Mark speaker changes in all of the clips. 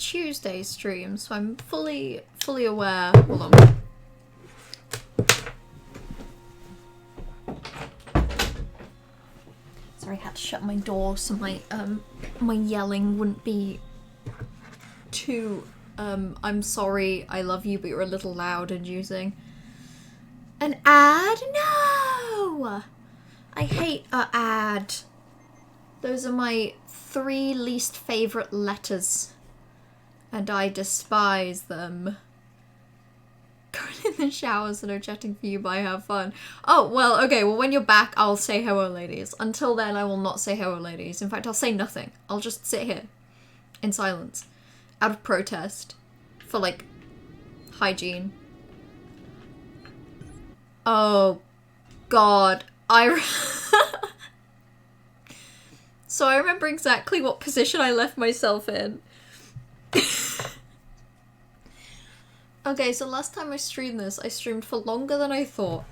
Speaker 1: Tuesday stream, so I'm fully aware. Hold on. Sorry, I had to shut my door so my yelling wouldn't be too I'm sorry, I love you, but you're a little loud inducing. An ad? No! I hate a ad. Those are my 3 least favorite letters. And I despise them. Going in the showers and I'm chatting for you, bye, have fun. Oh, well, okay, well when you're back, I'll say hello, ladies. Until then, I will not say hello, ladies. In fact, I'll say nothing. I'll just sit here. In silence. Out of protest. For, like, hygiene. Oh, God. So I remember exactly what position I left myself in. Okay, so last time I streamed this, I streamed for longer than I thought.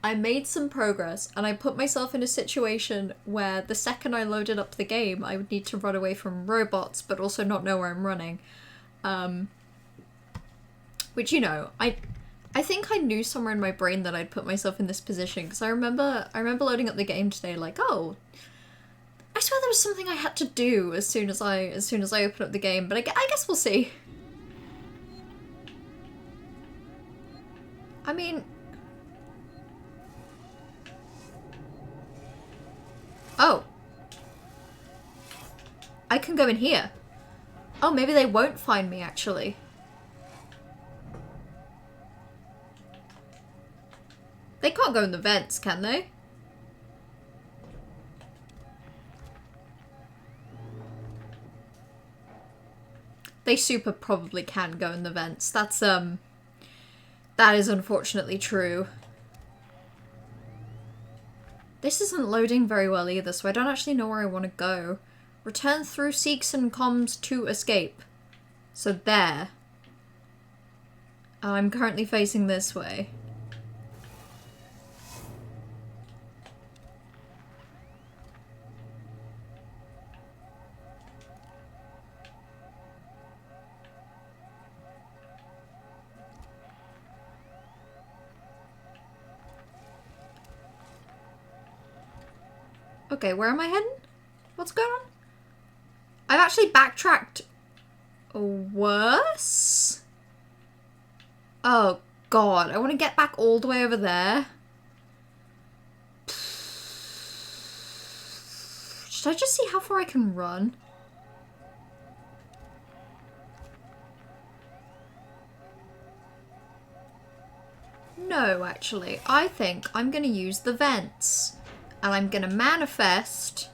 Speaker 1: I made some progress, and I put myself in a situation where the second I loaded up the game, I would need to run away from robots, but also not know where I'm running. Which, you know, I think I knew somewhere in my brain that I'd put myself in this position, because I remember loading up the game today, like, oh, I swear there was something I had to do as soon as I open up the game, but I guess we'll see. I mean... Oh. I can go in here. Oh, maybe they won't find me, actually. They can't go in the vents, can they? They super probably can go in the vents. That's, that is unfortunately true. This isn't loading very well either, so I don't actually know where I want to go. Return through Seeks and Comms to escape. So there. I'm currently facing this way. Okay, where am I heading? What's going on? I've actually backtracked worse? Oh god, I want to get back all the way over there. Should I just see how far I can run? No, actually. I think I'm going to use the vents. And I'm gonna manifest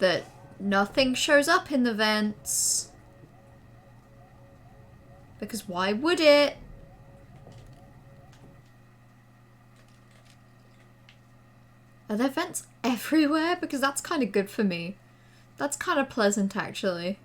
Speaker 1: that nothing shows up in the vents. Because why would it? Are there vents everywhere? Because that's kind of good for me. That's kind of pleasant, actually.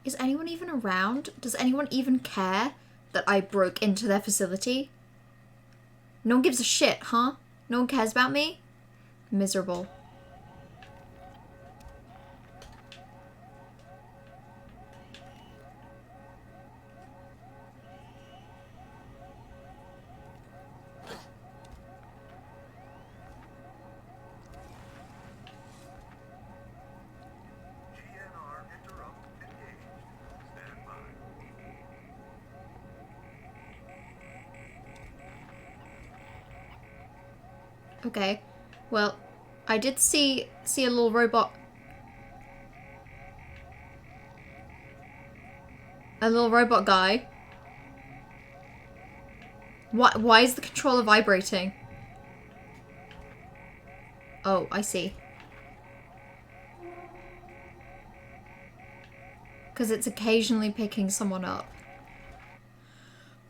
Speaker 1: Is anyone even around? Does anyone even care that I broke into their facility? No one gives a shit, huh? No one cares about me? Miserable. Okay, well, I did see a little robot. A little robot guy. Why is the controller vibrating? Oh, I see. Because it's occasionally picking someone up.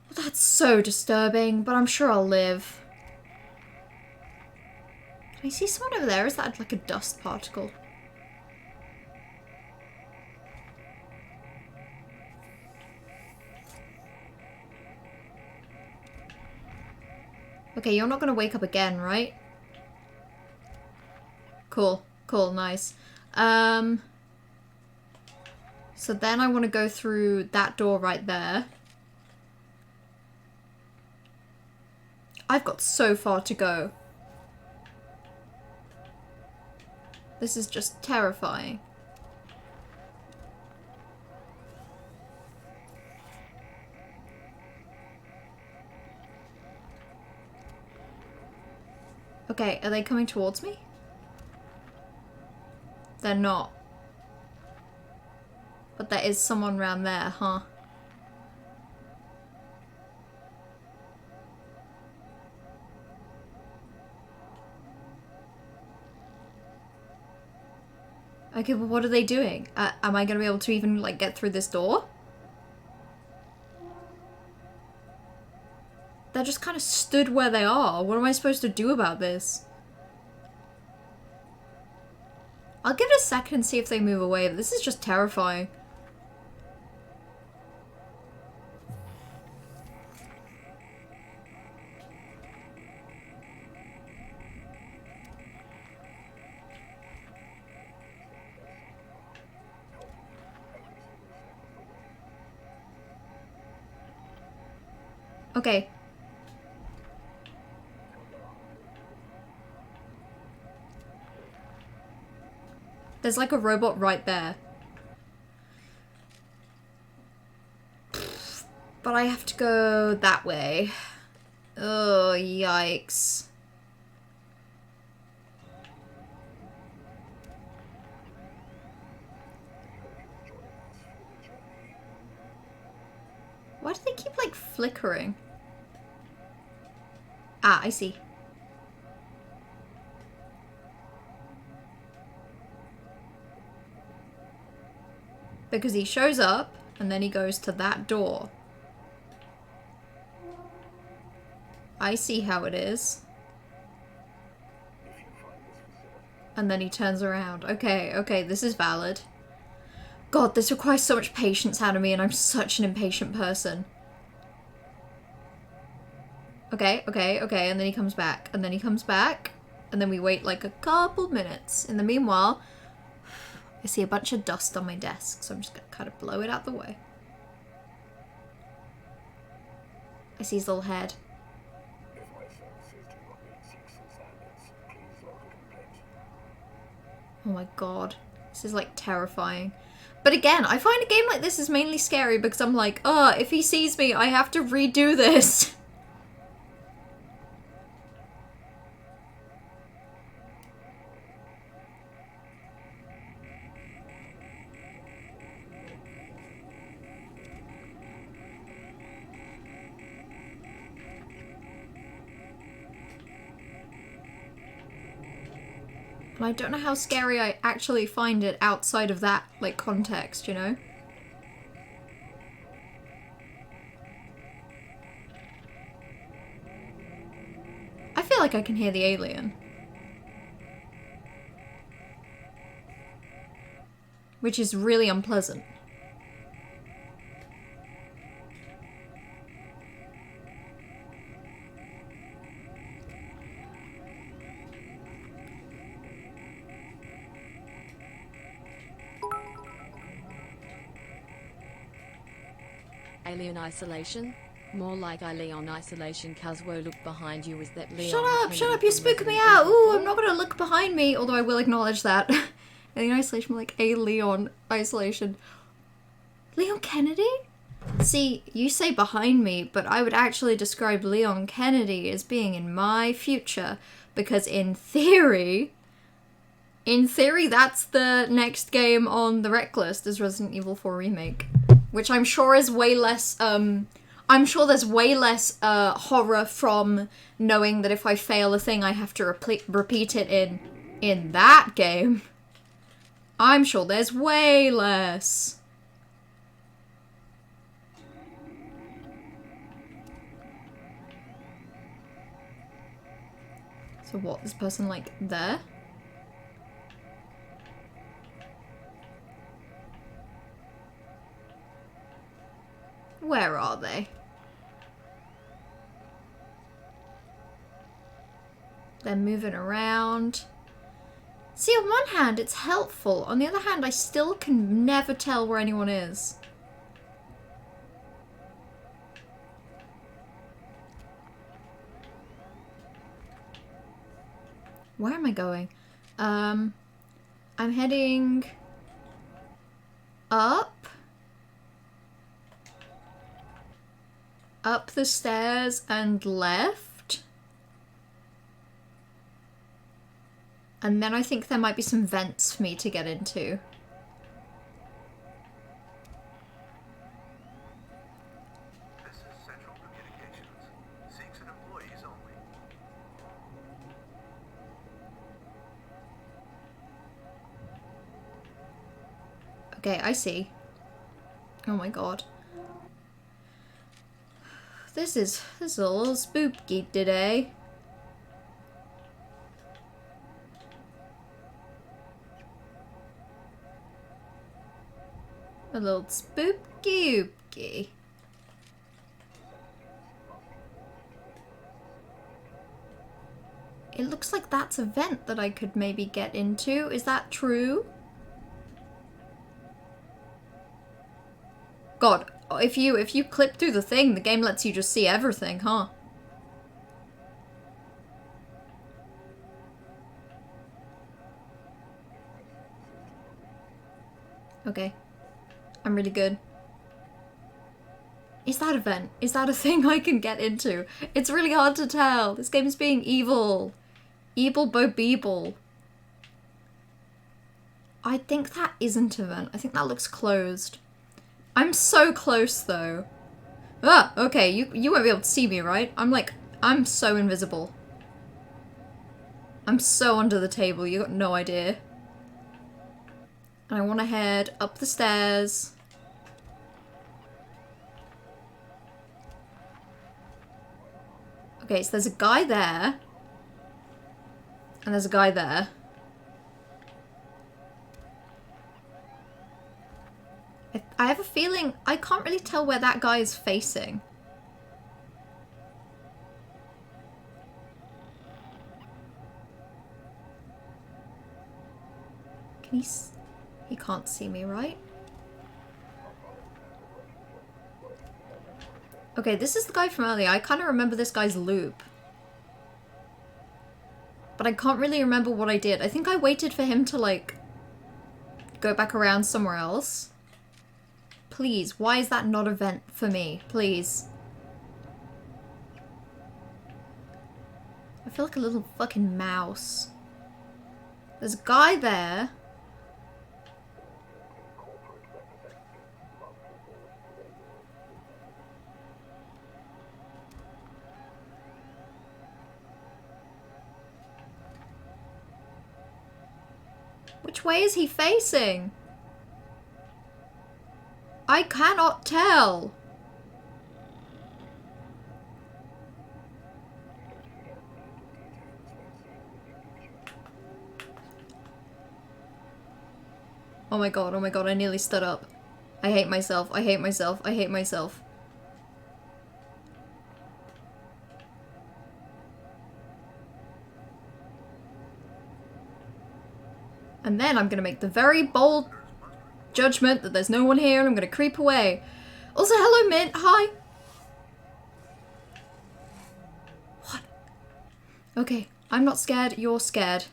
Speaker 1: Well, that's so disturbing, but I'm sure I'll live. Can I see someone over there? Is that like a dust particle? Okay, you're not gonna wake up again, right? Cool. Cool, nice. So then I want to go through that door right there. I've got so far to go. This is just terrifying. Okay, are they coming towards me? They're not. But there is someone around there, huh? Okay, but what are they doing? Am I gonna be able to even, like, get through this door? They're just kind of stood where they are. What am I supposed to do about this? I'll give it a second and see if they move away, but this is just terrifying. Okay. There's like a robot right there. But I have to go that way. Oh, yikes. Why do they keep, like, flickering? Ah, I see. Because he shows up, and then he goes to that door. I see how it is. And then he turns around. Okay, okay, this is valid. God, this requires so much patience out of me, and I'm such an impatient person. Okay, okay, okay, and then he comes back. And then he comes back. And then we wait like a couple minutes. In the meanwhile, I see a bunch of dust on my desk, so I'm just gonna kind of blow it out the way. I see his little head. Oh my god. This is like terrifying. But again, I find a game like this is mainly scary because I'm like, oh, if he sees me, I have to redo this. And I don't know how scary I actually find it outside of that, like, context, you know? I feel like I can hear the alien. Which is really unpleasant.
Speaker 2: Alien isolation? More like Alien isolation. Caswo, look behind you. Is that Leon?
Speaker 1: Shut up, you're spooking me out. Ooh, I'm not gonna look behind me, although I will acknowledge that. Alien isolation, more like a Leon isolation. Leon Kennedy? See, you say behind me, but I would actually describe Leon Kennedy as being in my future, because in theory, that's the next game on the rec list, is Resident Evil 4 Remake. Which I'm sure is way less, I'm sure there's way less horror from knowing that if I fail a thing I have to repeat it in that game. I'm sure there's way less. So what, this person like there? Where are they? They're moving around. See, on one hand, it's helpful. On the other hand, I still can never tell where anyone is. Where am I going? I'm heading up. Up the stairs and left. And then I think there might be some vents for me to get into.
Speaker 3: This is Central Communications. Seeks and employees only.
Speaker 1: Okay, I see. Oh my god. This is a little spooky today. A little spooky. It looks like that's a vent that I could maybe get into. Is that true? God, if you clip through the thing, the game lets you just see everything, huh? Okay. I'm really good. Is that a vent? Is that a thing I can get into? It's really hard to tell. This game is being evil. Evil bo beeble. I think that isn't a vent. I think that looks closed. I'm so close though. Ah, okay, you won't be able to see me, right? I'm so invisible. I'm so under the table, you got no idea. And I want to head up the stairs. Okay, so there's a guy there. And there's a guy there. I have a feeling I can't really tell where that guy is facing. Can he can't see me, right? Okay, this is the guy from earlier. I kind of remember this guy's loop. But I can't really remember what I did. I think I waited for him to, like, go back around somewhere else. Please, why is that not a vent for me? Please. I feel like a little fucking mouse. There's a guy there. Which way is he facing? I cannot tell. Oh my god, I nearly stood up. I hate myself, I hate myself, I hate myself. And then I'm gonna make the very bold judgment that there's no one here and I'm gonna creep away. Also, hello Mint, hi! What? Okay, I'm not scared, you're scared.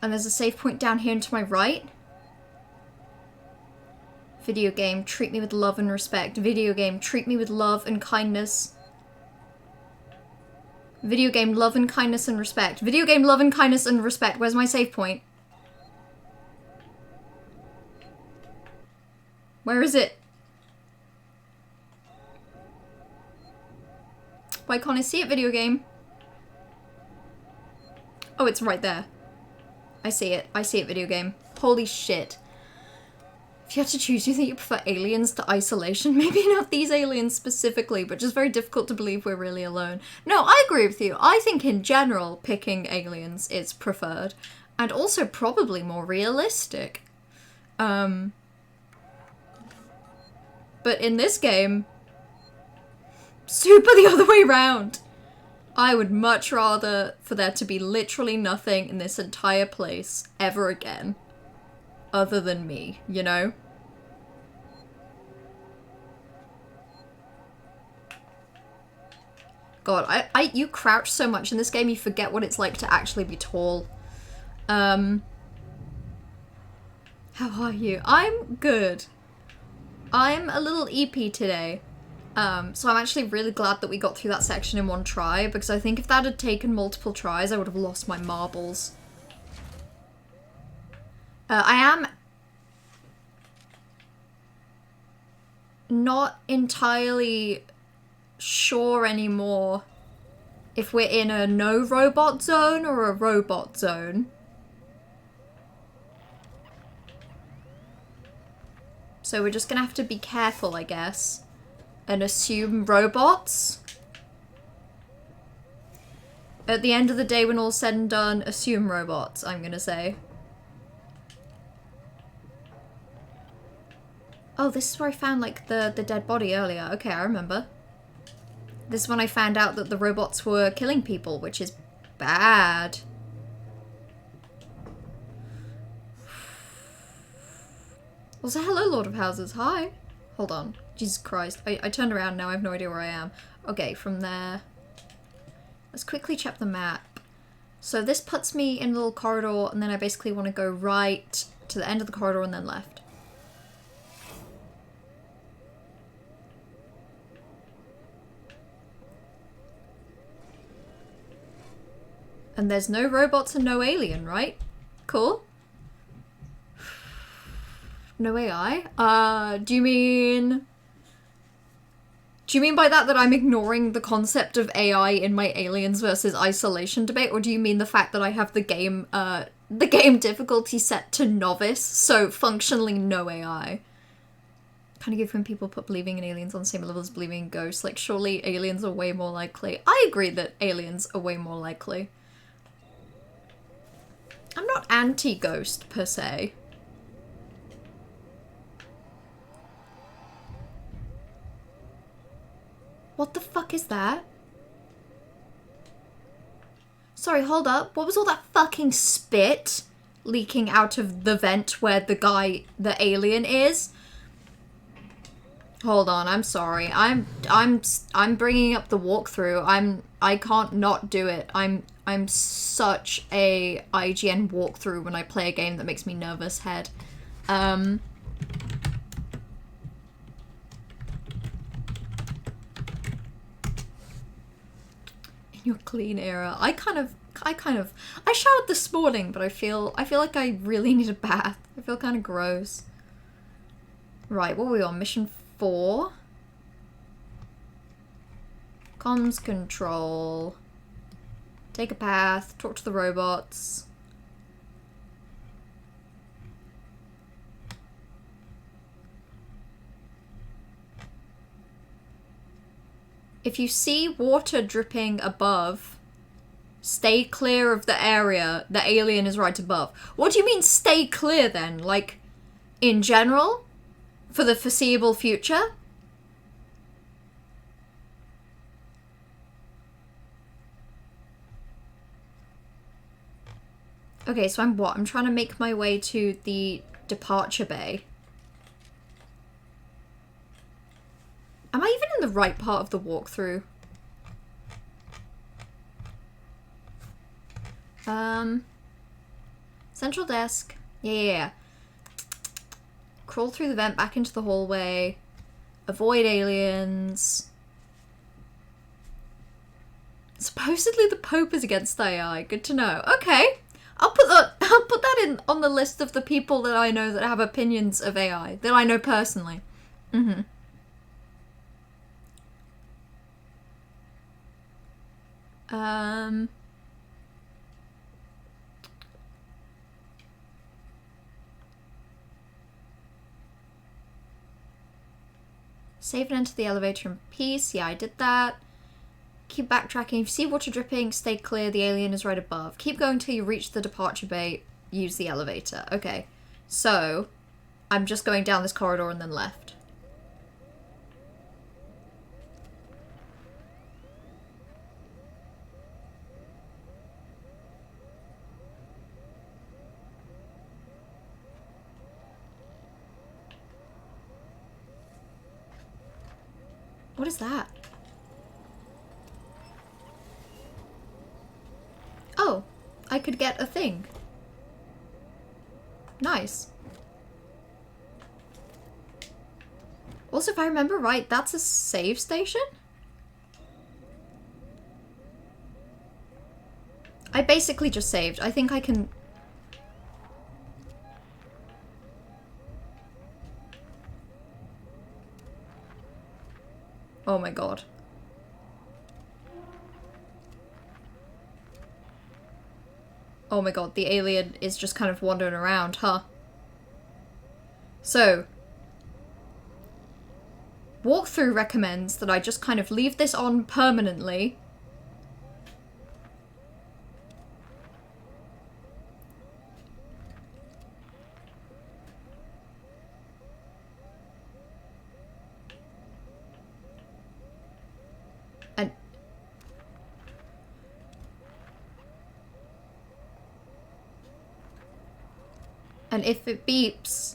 Speaker 1: And there's a save point down here and to my right. Video game, treat me with love and respect. Video game, treat me with love and kindness. Video game, love and kindness and respect. Video game, love and kindness and respect. Where's my save point? Where is it? Why can't I see it, video game? Oh, it's right there. I see it. I see it, video game. Holy shit. If you had to choose, do you think you prefer aliens to isolation? Maybe not these aliens specifically, but just very difficult to believe we're really alone. No, I agree with you. I think in general, picking aliens is preferred. And also probably more realistic. But in this game, super the other way round. I would much rather for there to be literally nothing in this entire place ever again. Other than me, you know? God, you crouch so much in this game, you forget what it's like to actually be tall. How are you? I'm good. I'm a little EP today. So I'm actually really glad that we got through that section in one try, because I think if that had taken multiple tries, I would have lost my marbles. I am not entirely sure anymore if we're in a no robot zone or a robot zone. So we're just gonna have to be careful, I guess, and assume robots. At the end of the day, when all's said and done, assume robots, I'm gonna say. Oh, this is where I found, like, the dead body earlier. Okay, I remember. This is when I found out that the robots were killing people, which is bad. Also, hello, Lord of Houses. Hi. Hold on. Jesus Christ. I turned around now. I have no idea where I am. Okay, from there. Let's quickly check the map. So this puts me in a little corridor, and then I basically want to go right to the end of the corridor and then left. And there's no robots and no alien, right? Cool. No AI? Do you mean by that I'm ignoring the concept of AI in my aliens versus isolation debate, or do you mean the fact that I have the game difficulty set to novice, so functionally no AI? Kind of give when people put believing in aliens on the same level as believing in ghosts. Like, surely aliens are way more likely. I agree that aliens are way more likely. I'm not anti-ghost, per se. What the fuck is that? Sorry, hold up. What was all that fucking spit leaking out of the vent where the alien is? Hold on, I'm sorry. I'm bringing up the walkthrough. I can't not do it. I'm such a IGN walkthrough when I play a game that makes me nervous head. In your clean era. I showered this morning, but I feel like I really need a bath. I feel kind of gross. Right, what were we on? Mission 4? Comms control. Take a path, talk to the robots. If you see water dripping above, stay clear of the area. The alien is right above. What do you mean stay clear then? Like, in general? For the foreseeable future? Okay, so I'm what? I'm trying to make my way to the departure bay. Am I even in the right part of the walkthrough? Central desk. Yeah. Crawl through the vent back into the hallway. Avoid aliens. Supposedly the Pope is against AI. Good to know. Okay. I'll put that in on the list of the people that I know that have opinions of AI. That I know personally. Mm-hmm. Save and enter the elevator in peace. Yeah, I did that. Keep backtracking. If you see water dripping, stay clear. The alien is right above. Keep going till you reach the departure bay. Use the elevator. Okay. So, I'm just going down this corridor and then left. What is that? Oh, I could get a thing. Nice. Also, if I remember right, that's a save station? I basically just saved. I think I can... Oh my god. Oh my god, the alien is just kind of wandering around, huh? So, walkthrough recommends that I just kind of leave this on permanently. And if it beeps,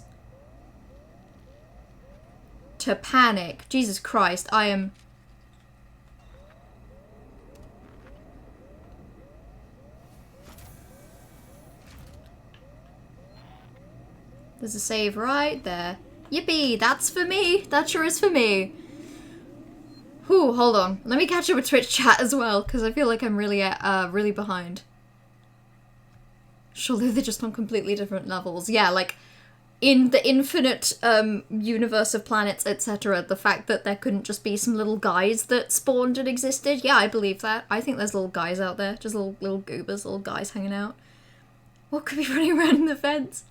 Speaker 1: to panic. Jesus Christ, I am... There's a save right there. Yippee, that's for me. That sure is for me. Whew, hold on. Let me catch up with Twitch chat as well, because I feel like I'm really, really behind. Surely they're just on completely different levels. Yeah, like, in the infinite universe of planets, etc., the fact that there couldn't just be some little guys that spawned and existed, yeah, I believe that. I think there's little guys out there, just little goobers, little guys hanging out. What could be running around in the fence?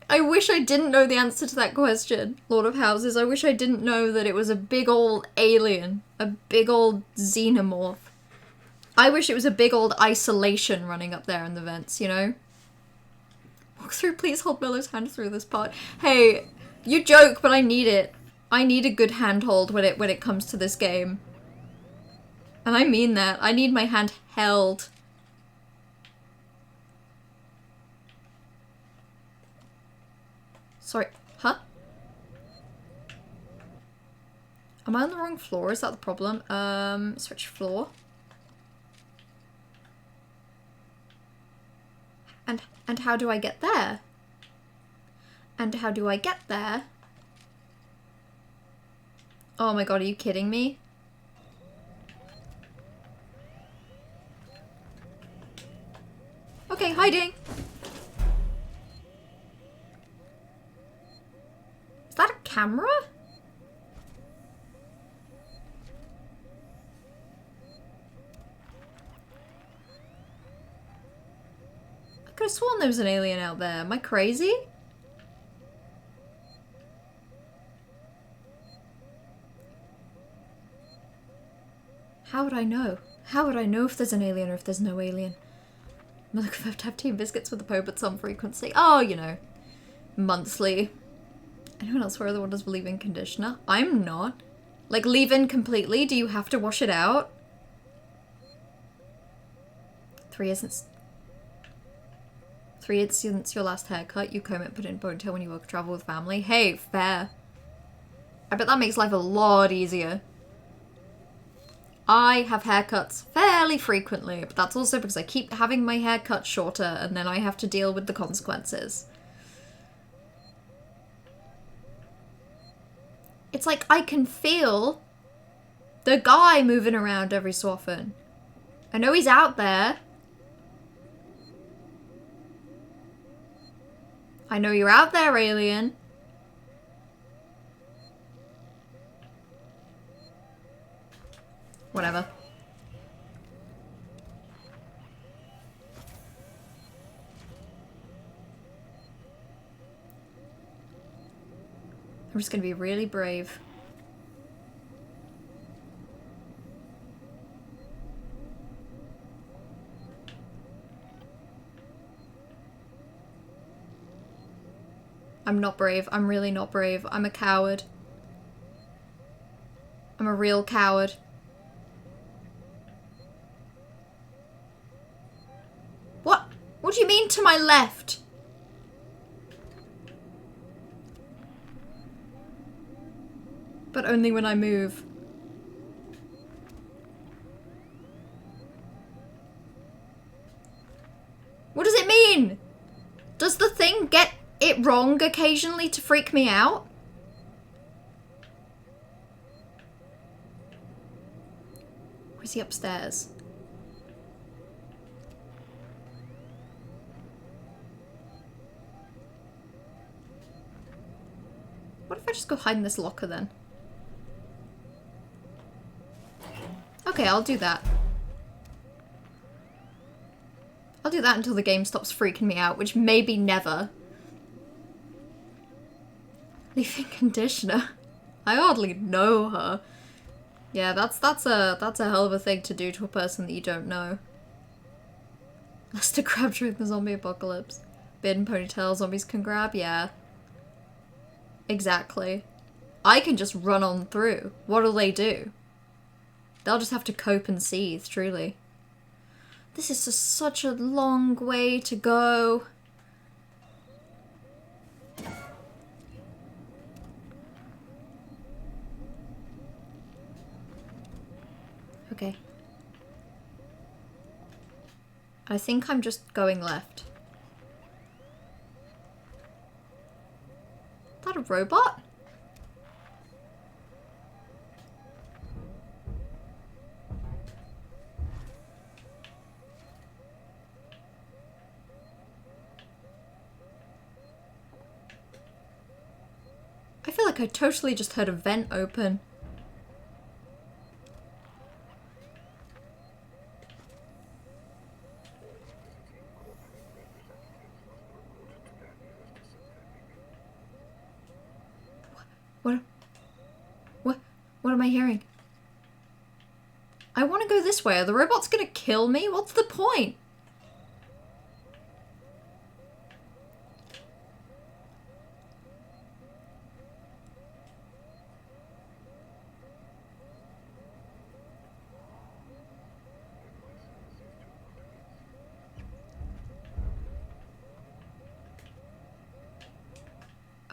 Speaker 1: I wish I didn't know the answer to that question, Lord of Houses. I wish I didn't know that it was a big old alien, a big old xenomorph. I wish it was a big old isolation running up there in the vents, you know? Walk through, please hold Miller's hand through this part. Hey, you joke, but I need it. I need a good handhold when it comes to this game. And I mean that. I need my hand held. Sorry, huh? Am I on the wrong floor? Is that the problem? Switch floor. And how do I get there? And how do I get there? Oh my god, are you kidding me? Okay, hiding. Is that a camera? I could have sworn there was an alien out there. Am I crazy? How would I know? How would I know if there's an alien or if there's no alien? I'm looking for Tab Team biscuits with the Pope at some frequency. Oh, you know, monthly. Anyone else wear the one does leave-in conditioner? I'm not. Like, leave-in completely? Do you have to wash it out? 3 isn't... 3 is since your last haircut. You comb it, put it in ponytail when you work travel with family. Hey, fair. I bet that makes life a lot easier. I have haircuts fairly frequently, but that's also because I keep having my hair cut shorter and then I have to deal with the consequences. It's like I can feel the guy moving around every so often. I know he's out there. I know you're out there, alien. Whatever. I'm just gonna be really brave. I'm not brave. I'm really not brave. I'm a coward. I'm a real coward. What? What do you mean to my left? But only when I move. What does it mean? Does the thing get it wrong occasionally to freak me out? Or is he upstairs? What if I just go hide in this locker then? Okay, I'll do that. I'll do that until the game stops freaking me out, which may be never. Leave-in conditioner. I hardly know her. Yeah, that's a hell of a thing to do to a person that you don't know. Lester grab during the zombie apocalypse. Bin ponytail zombies can grab, yeah. Exactly. I can just run on through. What'll they do? They'll just have to cope and seethe, truly. This is just such a long way to go. Okay. I think I'm just going left. Is that a robot? I feel like I totally just heard a vent open. What am I hearing? I want to go this way. Are the robots gonna kill me? What's the point?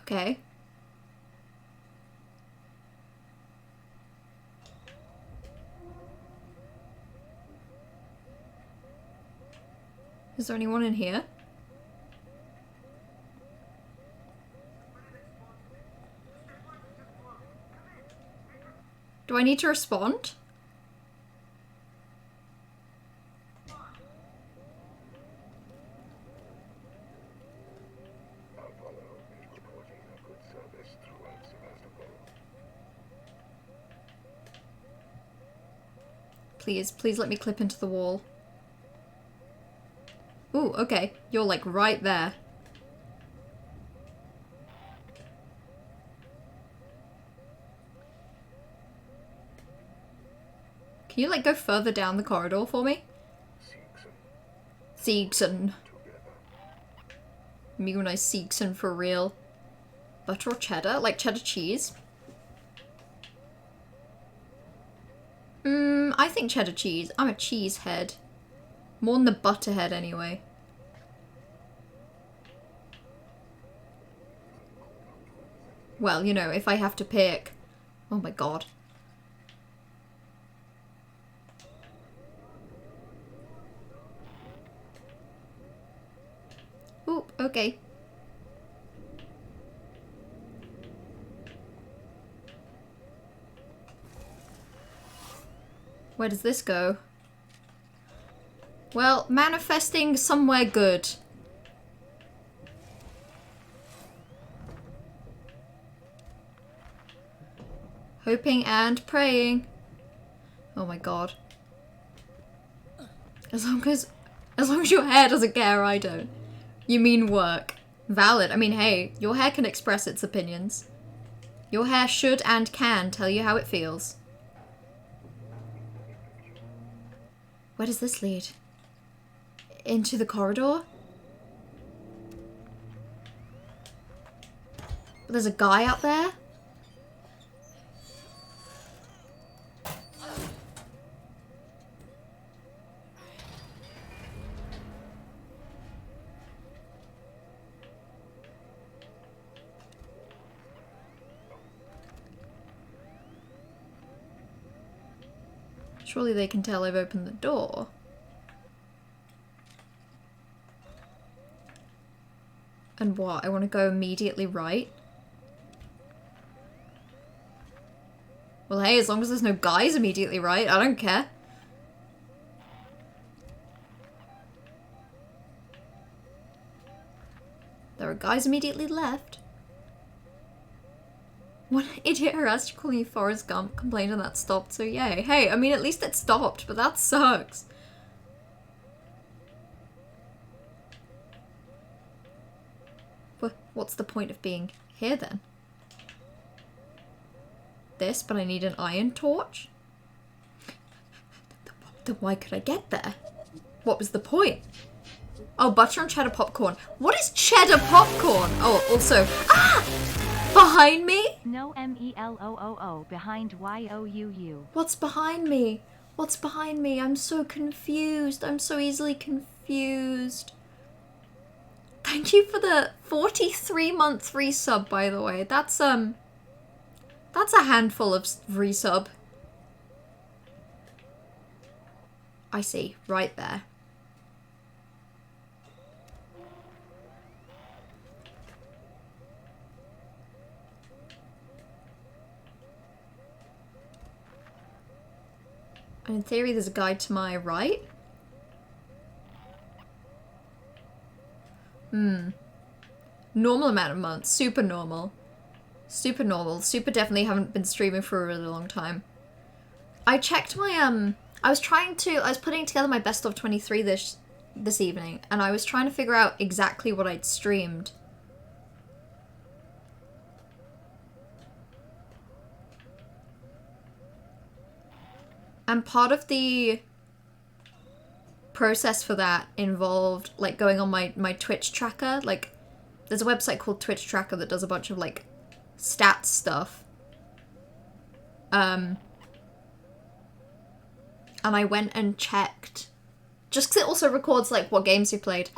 Speaker 1: Okay. Is there anyone in here? Do I need to respond? Please, please let me clip into the wall. Ooh, okay. You're like right there. Can you like go further down the corridor for me? Siegson. Me when I Siegson for real. Butter or cheddar? Like cheddar cheese? I think cheddar cheese. I'm a cheese head. More than the butter head anyway. Well, you know, if I have to pick... Oh my god. Ooh, okay. Where does this go? Well, manifesting somewhere good. Hoping and praying. Oh my god. As long as your hair doesn't care, I don't. You mean work. Valid. I mean, hey, your hair can express its opinions. Your hair should and can tell you how it feels. Where does this lead? Into the corridor? There's a guy out there? Surely they can tell I've opened the door. And what? I want to go immediately right? Well, hey, as long as there's no guys immediately right, I don't care. There are guys immediately left. One idiot harassed you calling you Forrest Gump, complained and that stopped, so yay. Hey, I mean, at least it stopped, but that sucks. What's the point of being here then? This, but I need an iron torch? Then why could I get there? What was the point? Oh, butter and cheddar popcorn. What is cheddar popcorn? Oh, also, behind me?
Speaker 4: No MELOOO behind YOUU.
Speaker 1: What's behind me? What's behind me? I'm so confused. I'm so easily confused. Thank you for the 43-month resub, by the way. That's a handful of resub. I see, right there. And in theory, there's a guide to my right. Normal amount of months. Super normal. Super normal. Super definitely haven't been streaming for a really long time. I checked my, I was putting together my best of 23 this evening, and I was trying to figure out exactly what I'd streamed. And part of the process for that involved, like, going on my Twitch tracker. Like, there's a website called Twitch Tracker that does a bunch of, like, stats stuff. And I went and checked, just because it also records, like, what games you played.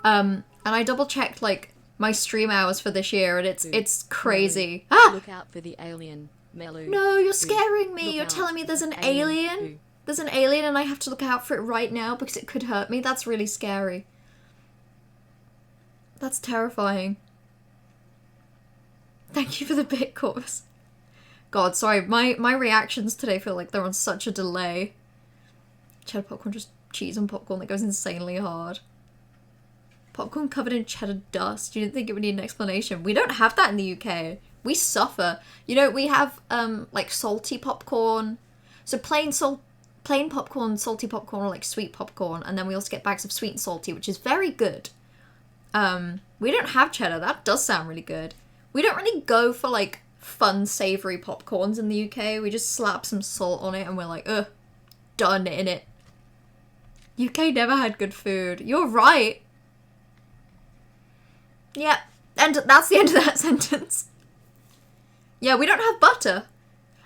Speaker 1: And I double-checked, like, my stream hours for this year, and it's crazy.
Speaker 2: Look out for the alien. Melu.
Speaker 1: No, you're scaring me.
Speaker 2: Look
Speaker 1: You're
Speaker 2: out.
Speaker 1: telling me there's an
Speaker 2: Alien.
Speaker 1: alien? There's an alien and I have to look out for it right now because it could hurt me? That's really scary. That's terrifying. Thank you for the bit course. God, sorry, my reactions today feel like they're on such a delay. Cheddar popcorn, just cheese and popcorn that goes insanely hard. Popcorn covered in cheddar dust. You didn't think it would need an explanation. We don't have that in the UK. We suffer. You know, we have, like, salty popcorn. So plain popcorn, salty popcorn, or, like, sweet popcorn. And then we also get bags of sweet and salty, which is very good. We don't have cheddar. That does sound really good. We don't really go for, like, fun, savoury popcorns in the UK. We just slap some salt on it and we're like, ugh, done in it. UK never had good food. You're right. Yeah, and that's the end of that sentence. Yeah, we don't have butter.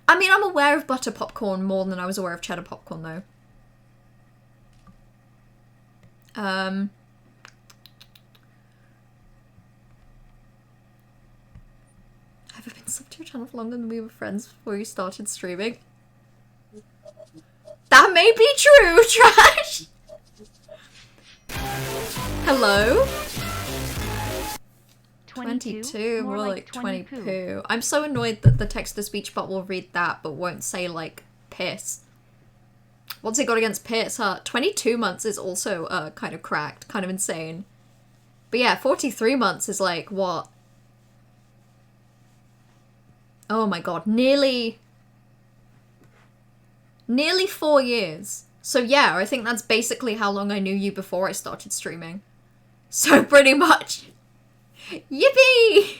Speaker 1: I mean, I'm aware of butter popcorn more than I was aware of cheddar popcorn, though. Have I been subbed to your channel for longer than we were friends before you started streaming? That may be true, Trash! Hello? 22, more like 20 poo. I'm so annoyed that the text-to-speech bot will read that but won't say, like, piss. What's it got against piss, huh? 22 months is also, kind of cracked, kind of insane. But yeah, 43 months is like, what? Oh my god, nearly 4 years. So yeah, I think that's basically how long I knew you before I started streaming. So pretty much. Yippee!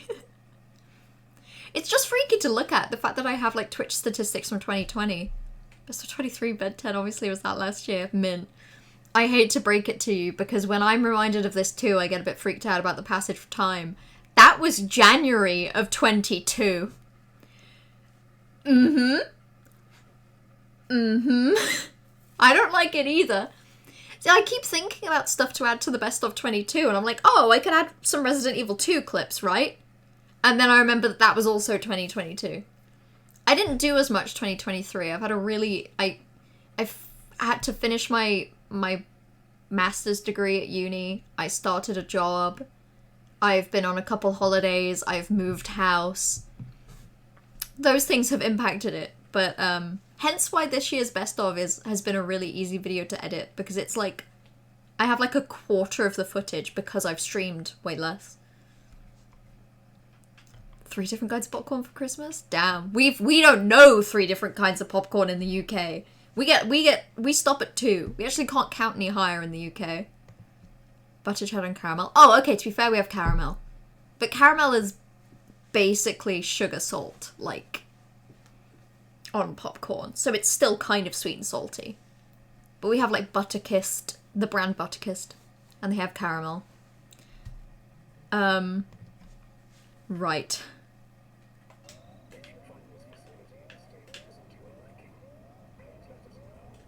Speaker 1: It's just freaky to look at, the fact that I have, like, Twitch statistics from 2020. Best of 23, Bed 10 obviously was that last year. Mint. I hate to break it to you, because when I'm reminded of this too, I get a bit freaked out about the passage of time. That was January of 22. I don't like it either. See, I keep thinking about stuff to add to the best of 22, and I'm like, oh, I could add some Resident Evil 2 clips, right? And then I remember that that was also 2022. I didn't do as much 2023. I've had a really... I've had to finish my master's degree at uni. I started a job. I've been on a couple holidays. I've moved house. Those things have impacted it, but hence why this year's best of has been a really easy video to edit, because it's like I have like a quarter of the footage because I've streamed way less. 3 different kinds of popcorn for Christmas? Damn. We don't know 3 different kinds of popcorn in the UK. We stop at 2. We actually can't count any higher in the UK. Butter, cheddar, and caramel. Oh, okay, to be fair, we have caramel. But caramel is basically sugar salt, like, on popcorn. So it's still kind of sweet and salty. But we have, like, Butterkist, the brand Butterkist. And they have caramel. Right.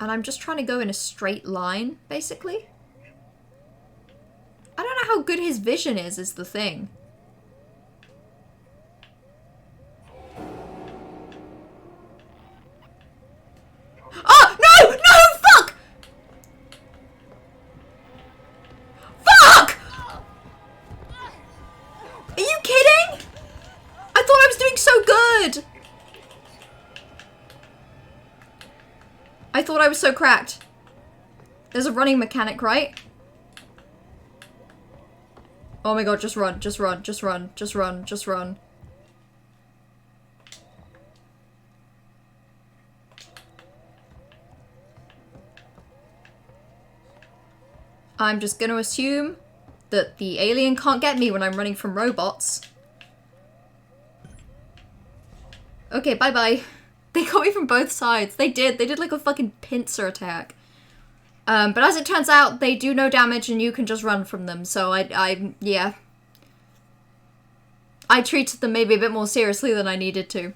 Speaker 1: And I'm just trying to go in a straight line, basically. I don't know how good his vision is the thing. Oh, no! No! Fuck! Fuck! Are you kidding? I thought I was doing so good! I thought I was so cracked. There's a running mechanic, right? Oh my god, just run, just run, just run, just run, just run. I'm just gonna assume that the alien can't get me when I'm running from robots. Okay, bye-bye. They got me from both sides. They did like a fucking pincer attack. But as it turns out, they do no damage and you can just run from them, so yeah. I treated them maybe a bit more seriously than I needed to.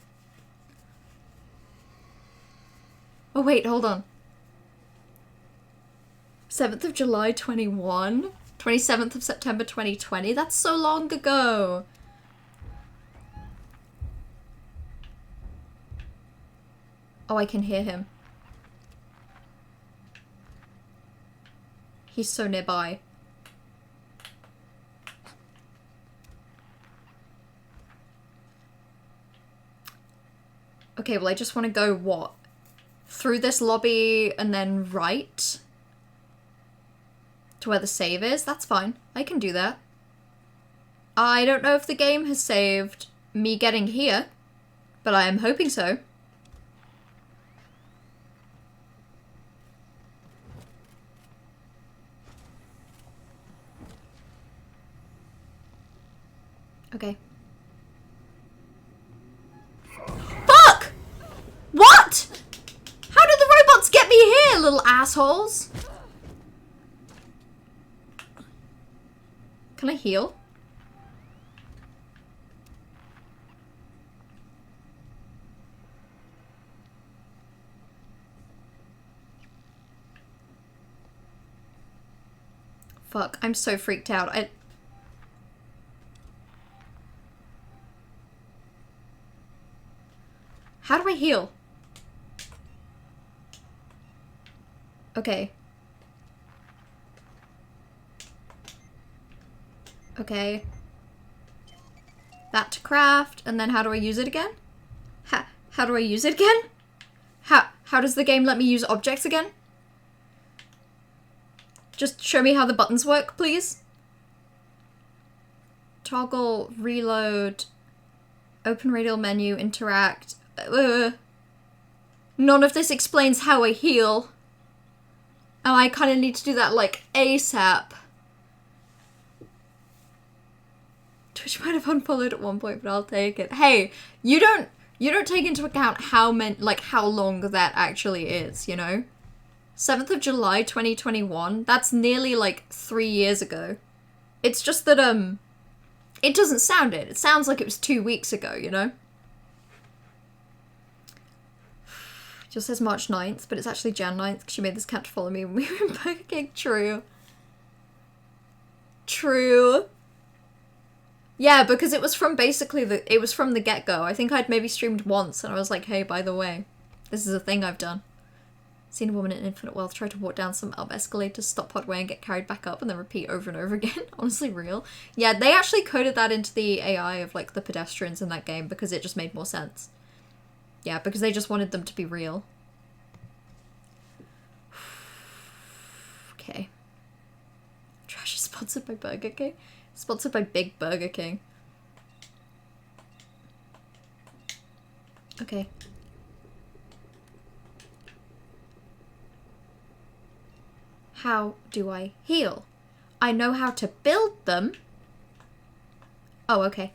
Speaker 1: Oh wait, hold on. 7th of July 21? 27th of September 2020? That's so long ago! Oh, I can hear him. He's so nearby. Okay, well I just want to go, what? Through this lobby and then right? To where the save is? That's fine. I can do that. I don't know if the game has saved me getting here, but I am hoping so. Okay. Fuck! What? How did the robots get me here, little assholes? Can I heal? Fuck, I'm so freaked out. How do I heal? Okay. Okay. That to craft, and then how do I use it again? How do I use it again? How does the game let me use objects again? Just show me how the buttons work, please. Toggle, reload, open radial menu, interact. None of this explains how I heal. And I kind of need to do that, like, ASAP. Twitch might have unfollowed at one point, but I'll take it. Hey, you don't take into account how long that actually is, you know? 7th of July 2021, that's nearly like 3 years ago. It's just that It doesn't sound it. It sounds like it was 2 weeks ago, you know? It just says March 9th, but it's actually Jan 9th because she made this cat to follow me when we were in Burger King. True. True. Yeah, because it was from basically it was from the get-go. I think I'd maybe streamed once and I was like, hey, by the way, this is a thing I've done. Seen a woman in Infinite Wealth try to walk down some up escalators, stop partway and get carried back up and then repeat over and over again. Honestly, real. Yeah, they actually coded that into the AI of like the pedestrians in that game because it just made more sense. Yeah, because they just wanted them to be real. Okay. Trash is sponsored by Burger King. Sponsored by Big Burger King. Okay. How do I heal? I know how to build them. Oh, okay.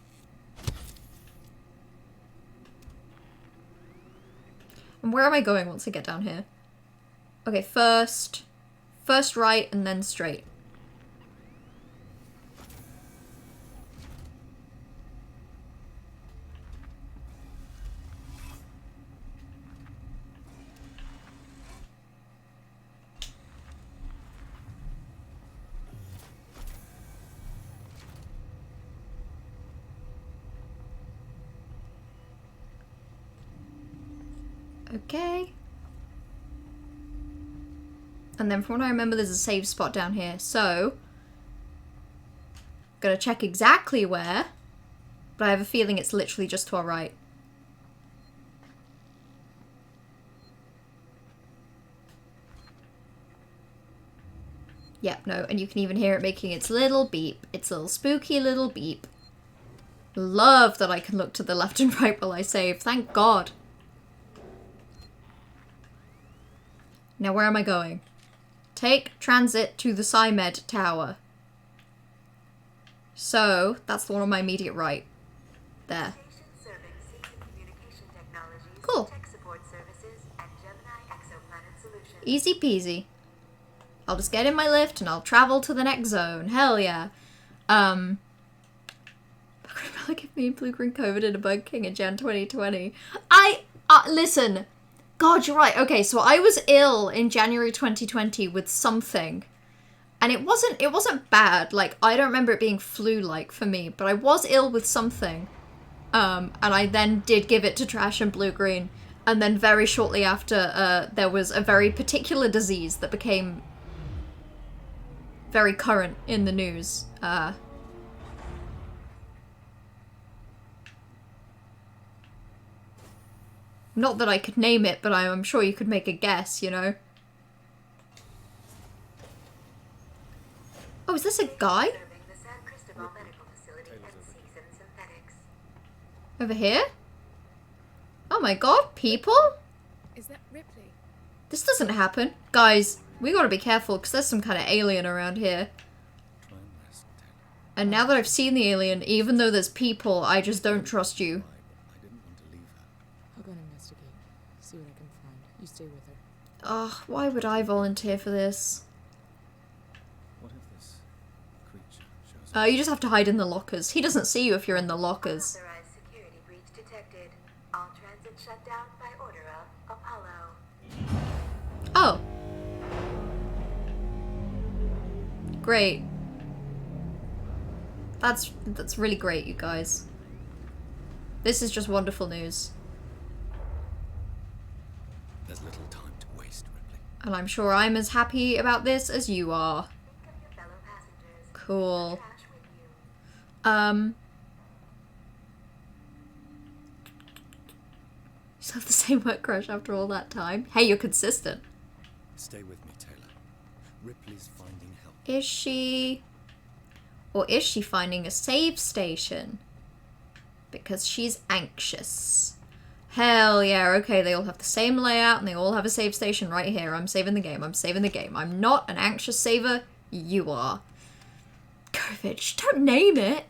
Speaker 1: And where am I going once I get down here? Okay, first right and then straight. Okay. And then from what I remember, there's a save spot down here. So, gotta check exactly where, but I have a feeling it's literally just to our right. Yep, no, and you can even hear it making its little beep. Its little spooky little beep. Love that I can look to the left and right while I save. Thank God. Now where am I going? Take transit to the SciMed Tower. So, that's the one on my immediate right. There. Cool. Easy peasy. I'll just get in my lift and I'll travel to the next zone. Hell yeah. Give me Blue Green COVID in a Burger King in Jan 2020. Listen. God, you're right. Okay, so I was ill in January 2020 with something. And it wasn't bad. Like, I don't remember it being flu-like for me, but I was ill with something. And I then did give it to Trash and Blue Green. And then very shortly after, there was a very particular disease that became very current in the news. Not that I could name it, but I'm sure you could make a guess, you know? Oh, is this a guy? Over here? Oh my god, people?
Speaker 5: Is that Ripley?
Speaker 1: This doesn't happen. Guys, we gotta be careful, because there's some kind of alien around here. And now that I've seen the alien, even though there's people, I just don't trust you.
Speaker 5: I'll go and investigate. See what I can find. You stay with her.
Speaker 1: Ugh, why would I volunteer for this?
Speaker 6: What if this creature shows
Speaker 1: You just have to hide in the lockers. He doesn't see you if you're in the lockers.
Speaker 7: Unauthorized security breach detected. All transit shut down by order of Apollo.
Speaker 1: Oh. Great. That's really great, you guys. This is just wonderful news.
Speaker 6: There's little time to waste, Ripley.
Speaker 1: And I'm sure I'm as happy about this as you are.
Speaker 7: Think of your fellow passengers.
Speaker 1: Cool.
Speaker 7: Trash with you.
Speaker 1: You still have the same work crush after all that time? Hey, you're consistent.
Speaker 6: Stay with me, Taylor. Ripley's finding help.
Speaker 1: Is she? Or is she finding a save station? Because she's anxious. Hell yeah, okay, they all have the same layout and they all have a save station right here. I'm saving the game, I'm saving the game. I'm not an anxious saver, you are. COVID, just don't name it.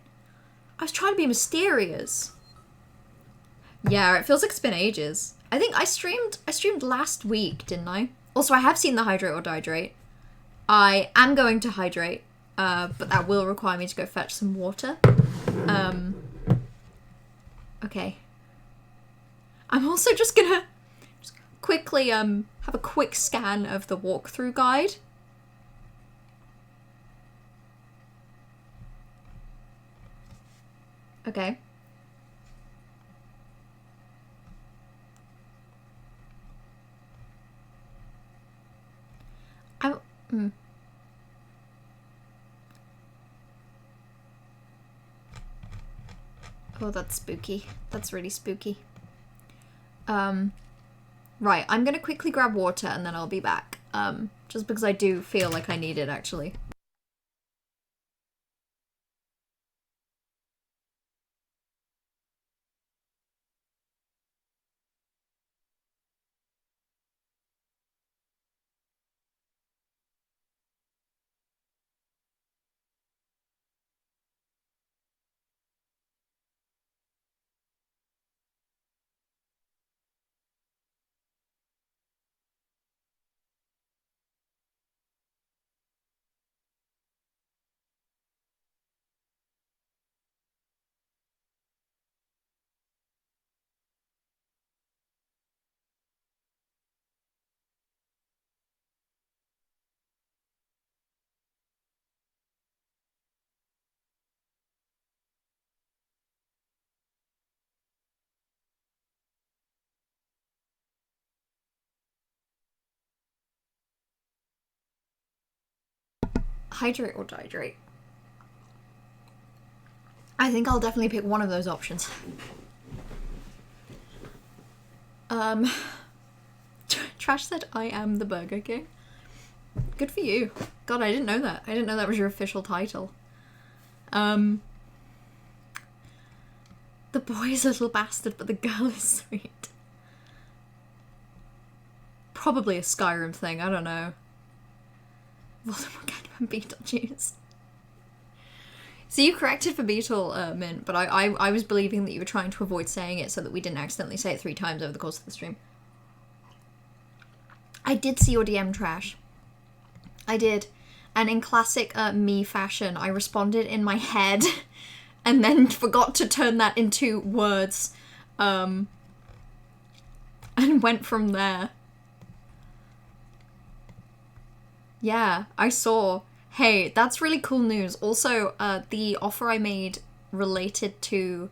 Speaker 1: I was trying to be mysterious. Yeah, it feels like it's been ages. I think I streamed last week, didn't I? Also, I have seen the hydrate or dihydrate. I am going to hydrate, but that will require me to go fetch some water. Okay. I'm also just gonna quickly have a quick scan of the walkthrough guide. Okay. Oh, that's spooky. That's really spooky. Right, I'm gonna quickly grab water and then I'll be back. Just because I do feel like I need it, actually. Hydrate or dehydrate? I think I'll definitely pick one of those options. Trash said I am the Burger King. Good for you. God, I didn't know that. I didn't know that was your official title. The boy is a little bastard, but the girl is sweet. Probably a Skyrim thing, I don't know. Voldemort, Candyman, Beetlejuice. So you corrected for Beetle, Mint, but I was believing that you were trying to avoid saying it so that we didn't accidentally say it 3 times over the course of the stream. I did see your DM, Trash. I did. And in classic me fashion, I responded in my head and then forgot to turn that into words. And went from there. Yeah, I saw. Hey, that's really cool news. Also, the offer I made related to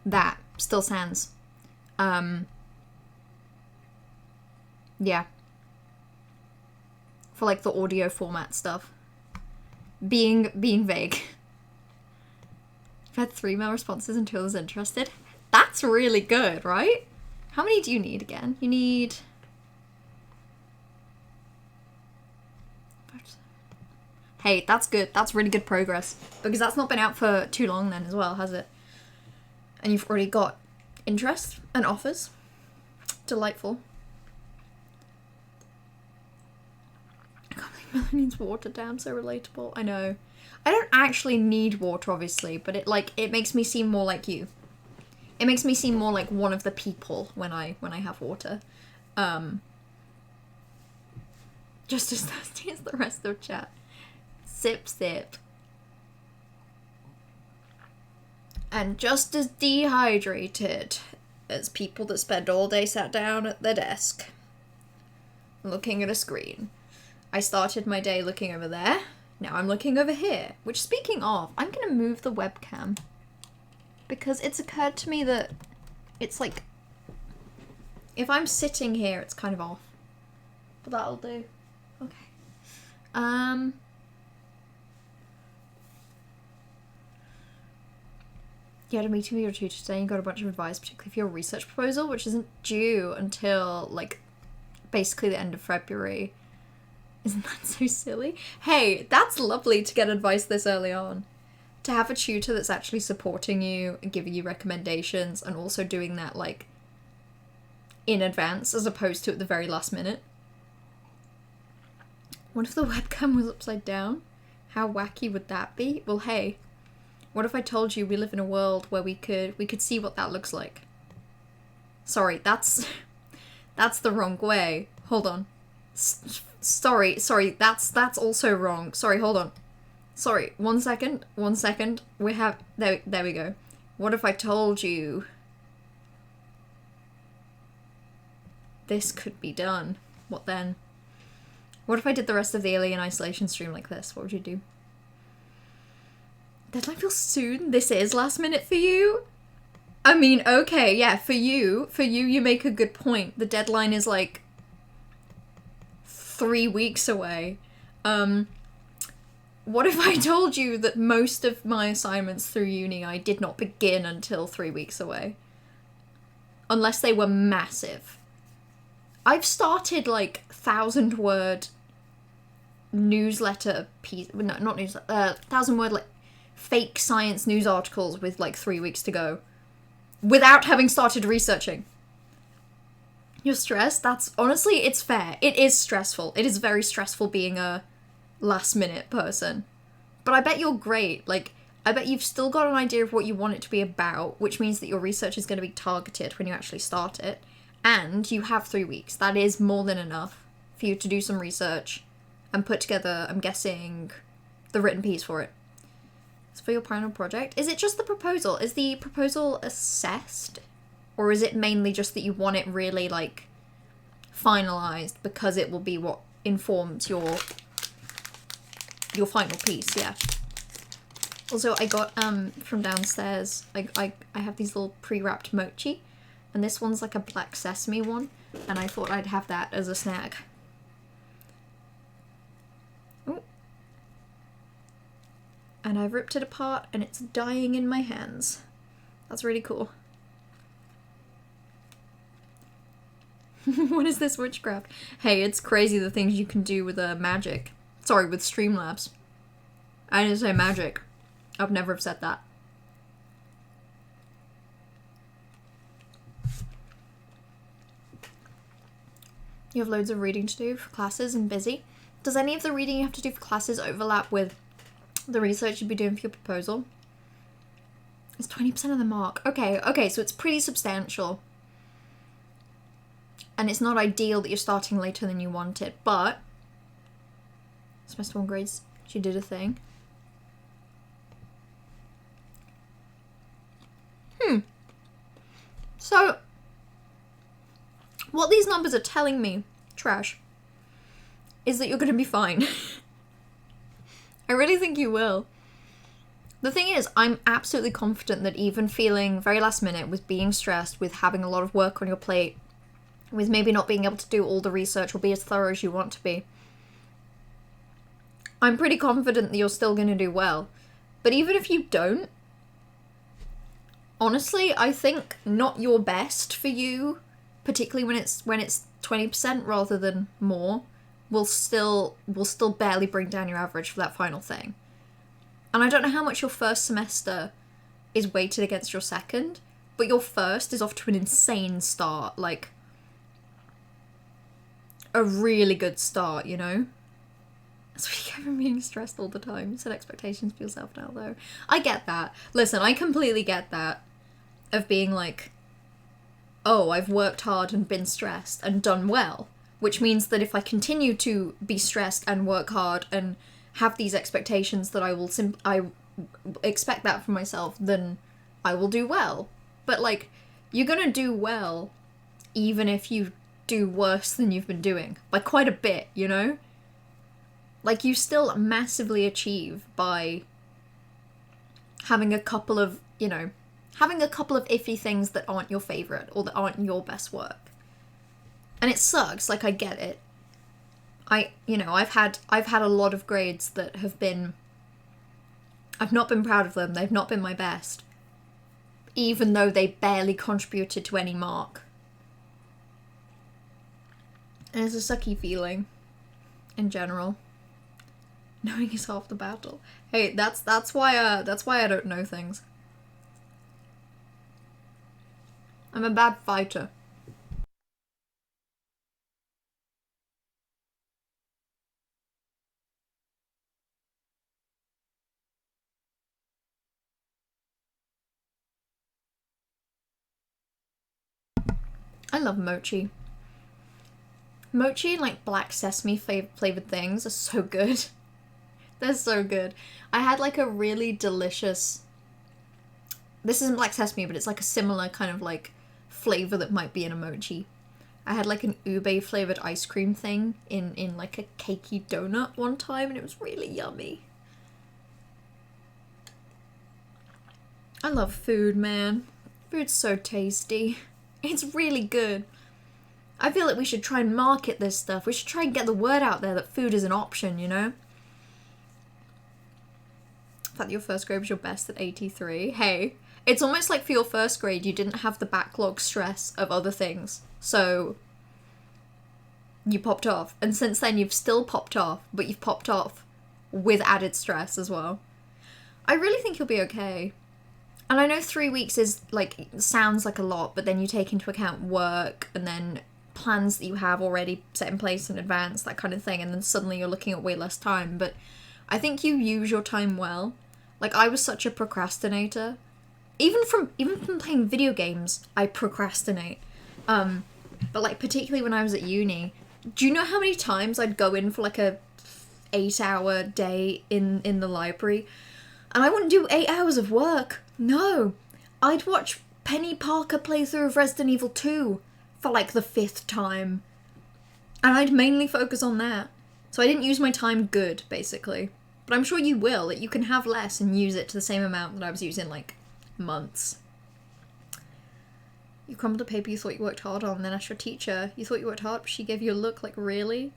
Speaker 1: that still stands. Yeah. For like the audio format stuff. Being vague. I've had 3 mail responses and 2 others interested. That's really good, right? How many do you need again? You need... Hey, that's good. That's really good progress. Because that's not been out for too long then as well, has it? And you've already got interest and offers. Delightful. I can't believe Miller needs water. Damn, so relatable. I know. I don't actually need water, obviously, but it makes me seem more like you. It makes me seem more like one of the people when I have water. Just as thirsty as the rest of chat. Sip, sip. And just as dehydrated as people that spend all day sat down at their desk, looking at a screen. I started my day looking over there. Now I'm looking over here. Which, speaking of, I'm gonna move the webcam. Because it's occurred to me that it's like... if I'm sitting here, it's kind of off. But that'll do. Okay. You had a meeting with your tutor today and got a bunch of advice, particularly for your research proposal, which isn't due until, like, basically the end of February. Isn't that so silly? Hey, that's lovely to get advice this early on. To have a tutor that's actually supporting you and giving you recommendations and also doing that, like, in advance as opposed to at the very last minute. What if the webcam was upside down? How wacky would that be? Well, hey. What if I told you we live in a world where we could see what that looks like? Sorry, that's the wrong way. Hold on. Sorry, that's also wrong. Sorry, hold on. Sorry, 1 second, 1 second. There we go. What if I told you this could be done? What then? What if I did the rest of the Alien Isolation stream like this? What would you do? Deadline feels soon? This is last minute for you? I mean, okay, yeah, for you, you make a good point. The deadline is like 3 weeks away. What if I told you that most of my assignments through uni I did not begin until 3 weeks away? Unless they were massive. I've started like 1,000-word newsletter piece, no, not newsletter, 1,000-word like fake science news articles with like 3 weeks to go, without having started researching. You're stressed? That's honestly, it's fair. It is stressful. It is very stressful being a last-minute person. But I bet you're great. Like, I bet you've still got an idea of what you want it to be about, which means that your research is going to be targeted when you actually start it. And you have 3 weeks. That is more than enough for you to do some research and put together, I'm guessing, the written piece for it. So for your final project, is it just the proposal? Is the proposal assessed? Or is it mainly just that you want it really, like, finalized because it will be what informs your final piece, yeah. Also, I got, from downstairs, I have these little pre-wrapped mochi. And this one's like a black sesame one, and I thought I'd have that as a snack. Ooh. And I've ripped it apart, and it's dying in my hands. That's really cool. What is this witchcraft? Hey, it's crazy the things you can do with magic. Sorry, with Streamlabs. I didn't say magic. I've never said that. You have loads of reading to do for classes and busy. Does any of the reading you have to do for classes overlap with the research you'd be doing for your proposal? It's 20% of the mark. Okay, so it's pretty substantial. And it's not ideal that you're starting later than you wanted, but semester 1 grades, she did a thing. So what these numbers are telling me, trash, is that you're gonna be fine. I really think you will. The thing is, I'm absolutely confident that even feeling very last minute, with being stressed, with having a lot of work on your plate, with maybe not being able to do all the research or be as thorough as you want to be, I'm pretty confident that you're still gonna do well. But even if you don't, honestly, I think not your best for you, particularly when it's 20% rather than more, will still barely bring down your average for that final thing. And I don't know how much your first semester is weighted against your second, but your first is off to an insane start, like a really good start, you know? So we go from being stressed all the time, set expectations for yourself now though. I get that. Listen, I completely get that. Of being like, oh, I've worked hard and been stressed and done well, which means that if I continue to be stressed and work hard and have these expectations that I expect that from myself, then I will do well. But like, you're gonna do well even if you do worse than you've been doing, by quite a bit, you know? Like, you still massively achieve by having a couple of, you know, having a couple of iffy things that aren't your favourite or that aren't your best work. And it sucks, like, I get it. I've had a lot of grades that have been, I've not been proud of them, they've not been my best, even though they barely contributed to any mark. And it's a sucky feeling, in general. Knowing is half the battle. Hey, that's why I don't know things. I'm a bad fighter. I love mochi. Mochi and like black sesame flavored things are so good. They're so good. I had like a really delicious... This isn't Black Sesame, but it's like a similar kind of like flavor that might be in a mochi. I had like an ube flavored ice cream thing in like a cakey donut one time, and it was really yummy. I love food, man. Food's so tasty. It's really good. I feel like we should try and market this stuff. We should try and get the word out there that food is an option, you know? The fact that your first grade was your best at 83. Hey, it's almost like for your first grade you didn't have the backlog stress of other things. So you popped off. And since then you've still popped off, but you've popped off with added stress as well. I really think you'll be okay. And I know 3 weeks is like, sounds like a lot, but then you take into account work and then plans that you have already set in place in advance, that kind of thing, and then suddenly you're looking at way less time. But I think you use your time well. Like, I was such a procrastinator. Even from playing video games, I procrastinate. But like, particularly when I was at uni, do you know how many times I'd go in for like a 8-hour day in the library, and I wouldn't do 8 hours of work. No, I'd watch Penny Parker playthrough of Resident Evil 2 for like the 5th time, and I'd mainly focus on that. So I didn't use my time good, basically. But I'm sure you will, that you can have less and use it to the same amount that I was using like months. You crumbled a paper you thought you worked hard on, and then asked your teacher, you thought you worked hard, but she gave you a look like, really?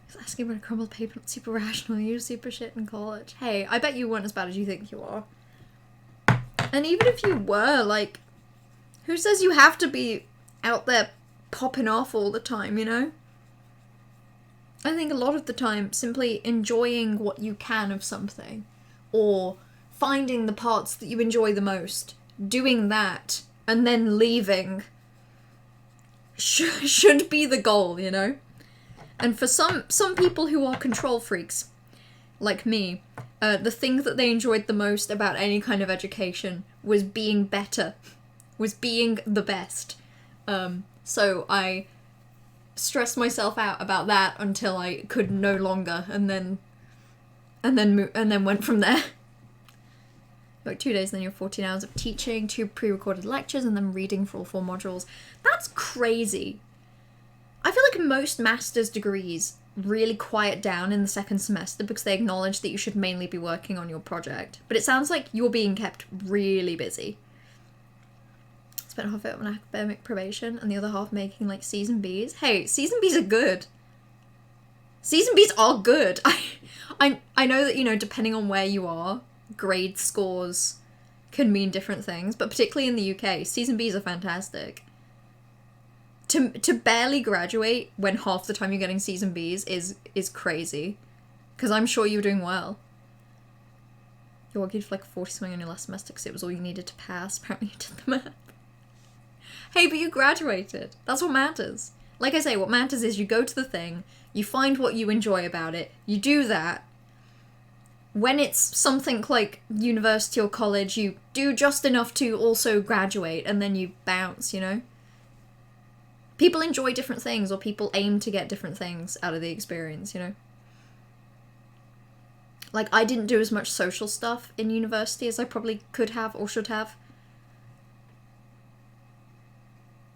Speaker 1: He's asking about a crumbled paper, not super rational, you super shit in college. Hey, I bet you weren't as bad as you think you are. And even if you were, like, who says you have to be out there popping off all the time, you know? I think a lot of the time, simply enjoying what you can of something, or finding the parts that you enjoy the most, doing that, and then leaving, should be the goal, you know? And for some people who are control freaks, like me, the thing that they enjoyed the most about any kind of education was being better, was being the best. So I stressed myself out about that until I could no longer, and then went from there. Like 2 days, then you're 14 hours of teaching, 2 pre-recorded lectures, and then reading for all 4 modules. That's crazy. I feel like most master's degrees really quiet down in the 2nd semester because they acknowledge that you should mainly be working on your project. But it sounds like you're being kept really busy. Spent half of it on academic probation and the other half making like C's and B's. Hey, C's and B's are good. C's and B's are good. I know that, you know, depending on where you are, grade scores can mean different things, but particularly in the UK, C's and B's are fantastic. To barely graduate when half the time you're getting C's and B's is crazy. Because I'm sure you were doing well. You argued for like 40 something on your last semester because it was all you needed to pass. Apparently you did the math. Hey, but you graduated. That's what matters. Like I say, what matters is you go to the thing, you find what you enjoy about it, you do that. When it's something like university or college, you do just enough to also graduate, and then you bounce, you know? People enjoy different things, or people aim to get different things out of the experience, you know? Like, I didn't do as much social stuff in university as I probably could have or should have.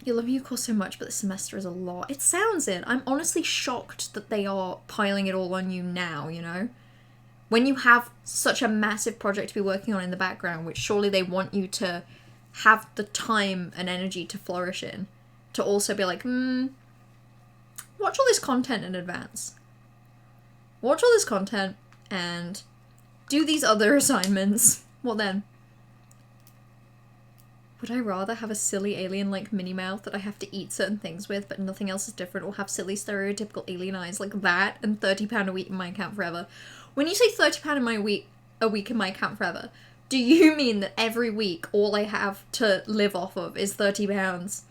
Speaker 1: You love your course so much, but the semester is a lot. It sounds it. I'm honestly shocked that they are piling it all on you now, you know? When you have such a massive project to be working on in the background, which surely they want you to have the time and energy to flourish in, to also be like, watch all this content in advance. Watch all this content and do these other assignments. What then? Would I rather have a silly alien like Minnie Mouth that I have to eat certain things with but nothing else is different, or have silly stereotypical alien eyes like that and £30 a week in my account forever? When you say £30 a week in my account forever, do you mean that every week all I have to live off of is £30?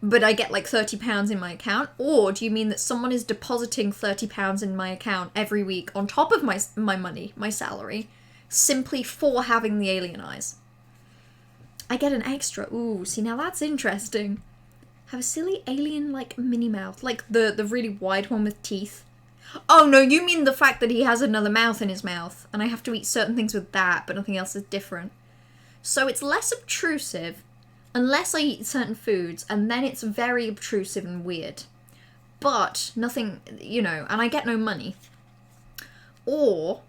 Speaker 1: But I get like £30 in my account? Or do you mean that someone is depositing £30 in my account every week on top of my money, my salary, simply for having the alien eyes? I get an extra. Ooh, see, now that's interesting. Have a silly alien like Minnie Mouth, like the really wide one with teeth. Oh no, you mean the fact that he has another mouth in his mouth, and I have to eat certain things with that, but nothing else is different. So it's less obtrusive, unless I eat certain foods, and then it's very obtrusive and weird. But nothing, you know, and I get no money. Or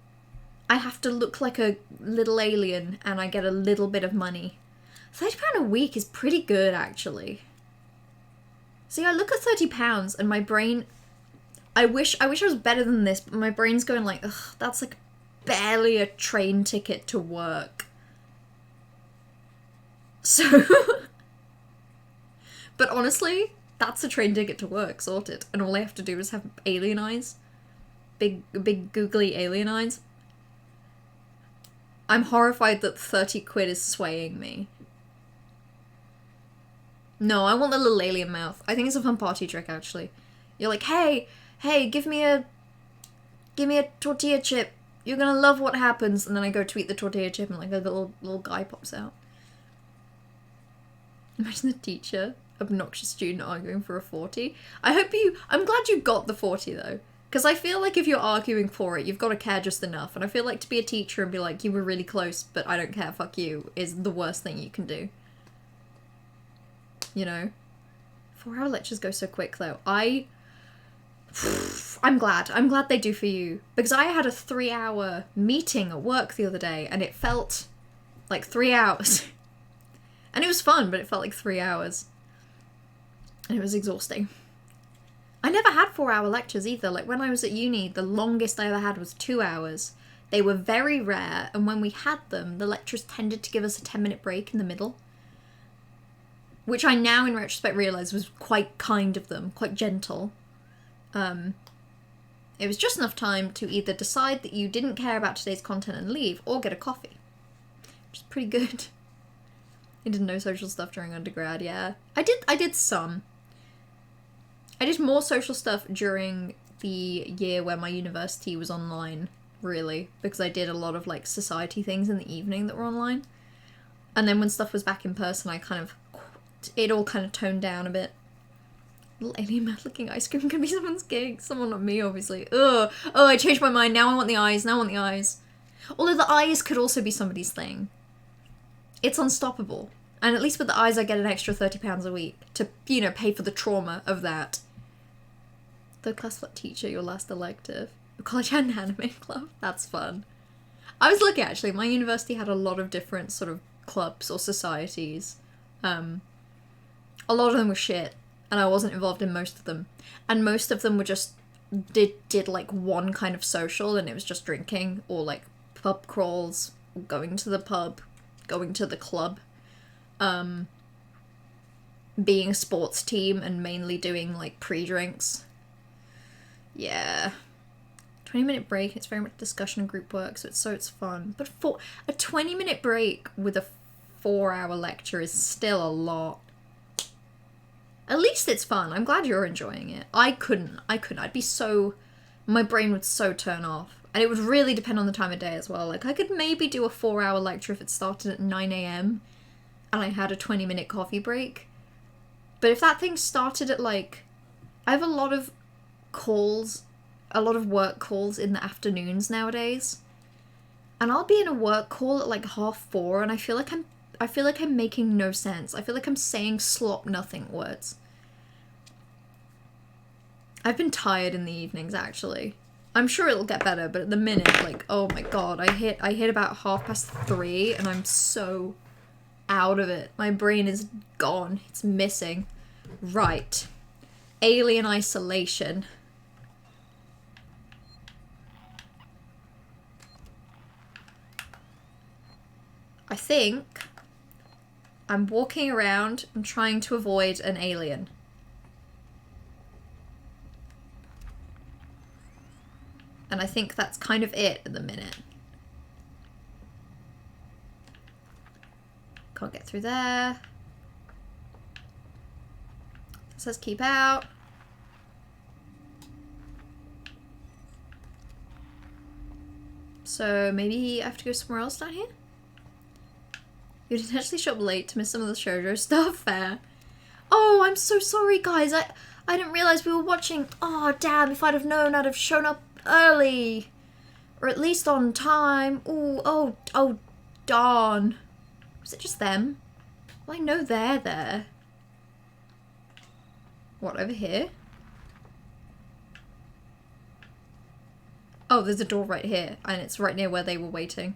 Speaker 1: I have to look like a little alien, and I get a little bit of money. £30 a week is pretty good, actually. See, I look at £30 and my brain... I wish I was better than this, but my brain's going like, ugh, that's like barely a train ticket to work. So... But honestly, that's a train ticket to work, sorted. And all I have to do is have alien eyes. Big googly alien eyes. I'm horrified that 30 quid is swaying me. No, I want the little alien mouth. I think it's a fun party trick, actually. You're like, hey, give me a tortilla chip. You're gonna love what happens. And then I go to eat the tortilla chip and like a little guy pops out. Imagine the teacher, obnoxious student arguing for a 40. I'm glad you got the 40 though. Because I feel like if you're arguing for it, you've got to care just enough. And I feel like to be a teacher and be like, you were really close, but I don't care, fuck you, is the worst thing you can do. You know? 4-hour lectures go so quick though. I'm glad. I'm glad they do for you. Because I had a 3-hour meeting at work the other day and it felt like 3 hours. And it was fun, but it felt like 3 hours. And it was exhausting. I never had 4-hour lectures either. Like when I was at uni, the longest I ever had was 2 hours. They were very rare, and when we had them, the lecturers tended to give us a 10-minute break in the middle. Which I now, in retrospect, realise was quite kind of them, quite gentle. It was just enough time to either decide that you didn't care about today's content and leave, or get a coffee. Which is pretty good. I did no social stuff during undergrad, yeah. I did some. I did more social stuff during the year where my university was online, really, because I did a lot of, like, society things in the evening that were online. And then when stuff was back in person, it all kind of toned down a bit. Little alien mouth-looking ice cream can be someone's gig. Someone, not me, obviously. Ugh. Oh, I changed my mind. Now I want the eyes. Although the eyes could also be somebody's thing. It's unstoppable. And at least with the eyes, I get an extra £30 a week to, you know, pay for the trauma of that. Third class flat teacher, your last elective. College had an anime club. That's fun. I was lucky, actually. My university had a lot of different sort of clubs or societies. A lot of them were shit, and I wasn't involved in most of them. And most of them were just did like one kind of social, and it was just drinking, or like pub crawls, going to the pub, going to the club, being a sports team, and mainly doing like pre-drinks. Yeah. 20-minute break, it's very much discussion and group work, so it's fun. But for a 20-minute break with a 4-hour lecture is still a lot. At least it's fun. I'm glad you're enjoying it. I couldn't. I'd be so... My brain would so turn off. And it would really depend on the time of day as well. Like, I could maybe do a 4-hour lecture if it started at 9 AM and I had a 20-minute coffee break. But if that thing started at, like... I have a lot of calls, a lot of work calls in the afternoons nowadays. And I'll be in a work call at, like, 4:30, and I feel like I'm making no sense. I feel like I'm saying slop nothing words. I've been tired in the evenings, actually. I'm sure it'll get better, but at the minute, like, oh my god, I hit about 3:30, and I'm so out of it. My brain is gone. It's missing. Right. Alien Isolation. I think I'm walking around and trying to avoid an alien. And I think that's kind of it at the minute. Can't get through there. It says keep out. So maybe I have to go somewhere else down here? You didn't actually show up late to miss some of the shoujo stuff. Fair. Oh, I'm so sorry, guys. I I didn't realize we were watching. Oh, damn, if I'd have known, I'd have shown up early. Or at least on time. Ooh, oh, darn. Was it just them? Well, I know they're there. What, over here? Oh, there's a door right here, and it's right near where they were waiting.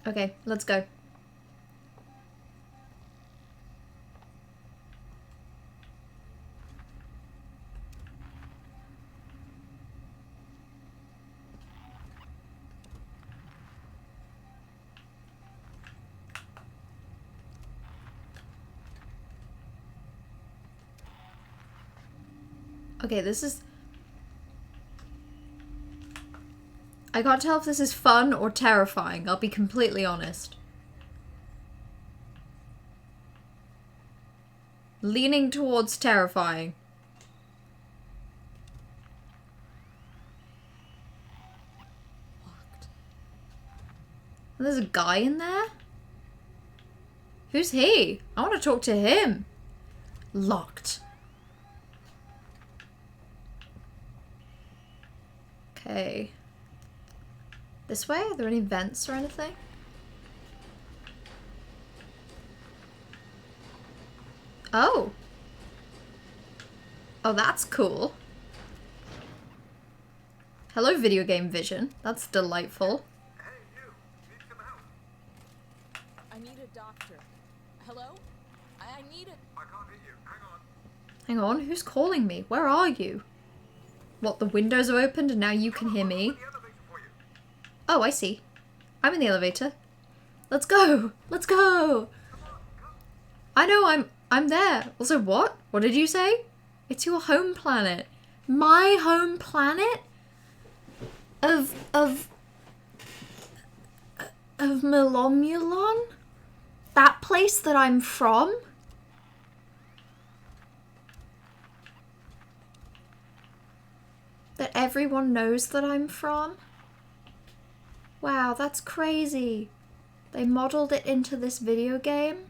Speaker 1: Okay, let's go. Okay, this is... I can't tell if this is fun or terrifying, I'll be completely honest. Leaning towards terrifying.
Speaker 5: Locked.
Speaker 1: There's a guy in there? Who's he? I want to talk to him. Locked. Okay. This way? Are there any vents or anything? Oh. Oh, that's cool. Hello, video game vision. That's delightful.
Speaker 3: Hey, you. Need some help?
Speaker 5: I need a doctor. Hello? I need a...
Speaker 3: I can't hear you. Hang on.
Speaker 1: Hang on, who's calling me? Where are you? What, the windows are opened and now you can hear me?
Speaker 3: The elevator for you.
Speaker 1: Oh, I see. I'm in the elevator. Let's go! Let's go! I know, I'm there. Also, what? What did you say? It's your home planet. My home planet? Of Melomulon? That place that I'm from? That everyone knows that I'm from? Wow, that's crazy. They modeled it into this video game?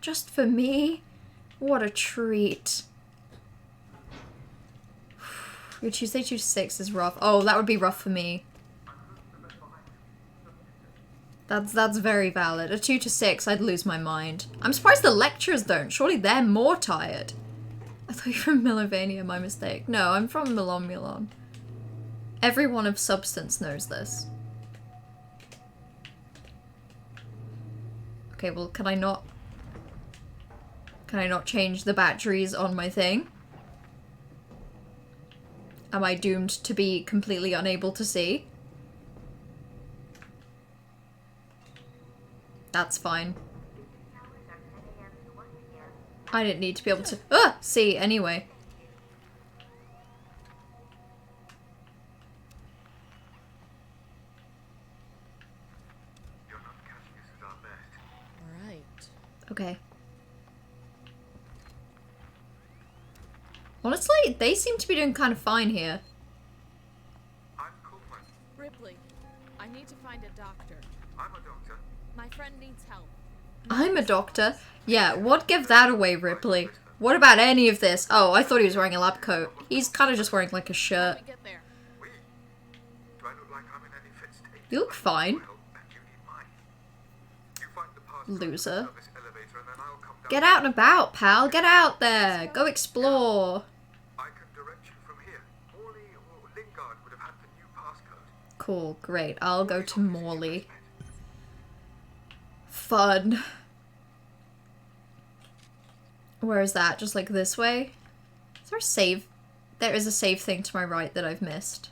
Speaker 1: Just for me? What a treat. Your Tuesday 2 to 6 is rough. Oh, that would be rough for me. That's very valid. A 2 to 6, I'd lose my mind. I'm surprised the lecturers don't. Surely they're more tired. I thought you were from Melovania, my mistake. No, I'm from Melomulon. Everyone of substance knows this. Okay, well, can I not change the batteries on my thing? Am I doomed to be completely unable to see? That's fine. I didn't need to be able to see anyway.
Speaker 3: You're not catching us at our best.
Speaker 5: Right.
Speaker 1: Okay. Honestly, they seem to be doing kind of fine here.
Speaker 3: I'm Coleman.
Speaker 5: Ripley, I need to find a doctor.
Speaker 3: I'm a doctor.
Speaker 5: My friend needs help.
Speaker 1: I'm a doctor. Yeah, what give that away, Ripley? What about any of this? Oh, I thought he was wearing a lab coat. He's kind of just wearing like a shirt.
Speaker 5: Let me get there.
Speaker 3: We? Do I look like I'm in any fit state?
Speaker 1: You look fine.
Speaker 3: Well, then you need mine. You find the passcode
Speaker 1: Loser.
Speaker 3: of this elevator and then I'll come down.
Speaker 1: Get out and about, pal. Get out there. Go explore.
Speaker 3: I can direct you from here. Morley or Lingard would have had the new passcode.
Speaker 1: Cool, great. I'll go to Morley. Fun. Where is that? Just like this way? Is there a save? There is a save thing to my right that I've missed.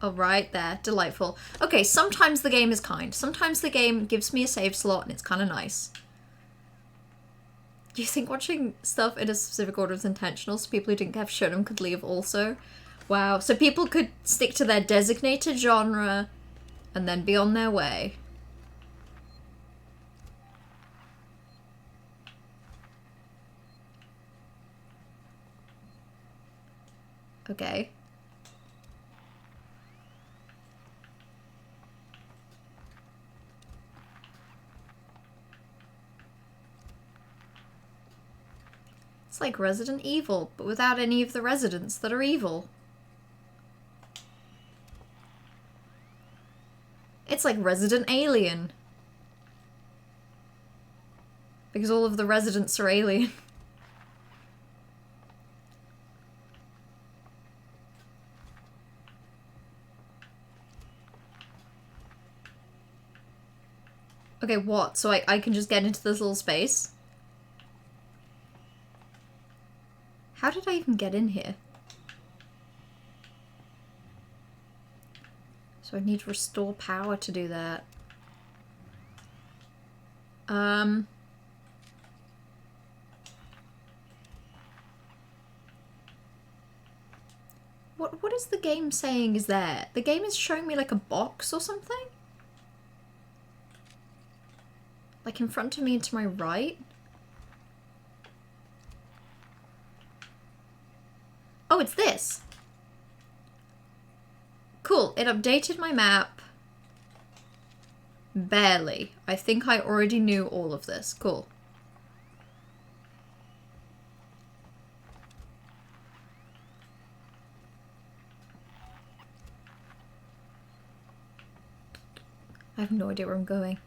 Speaker 1: Oh, right there. Delightful. Okay, sometimes the game is kind. Sometimes the game gives me a save slot and it's kind of nice. Do you think watching stuff in a specific order is intentional so people who didn't have Shonen could leave also? Wow, so people could stick to their designated genre and then be on their way. Okay. It's like Resident Evil, but without any of the residents that are evil. It's like Resident Alien. Because all of the residents are alien. Okay, what? So I can just get into this little space? How did I even get in here? So I need to restore power to do that. What is the game saying is there? The game is showing me like a box or something? Like in front of me and to my right? Oh, it's this. Cool, it updated my map. Barely. I think I already knew all of this. Cool. I have no idea where I'm going.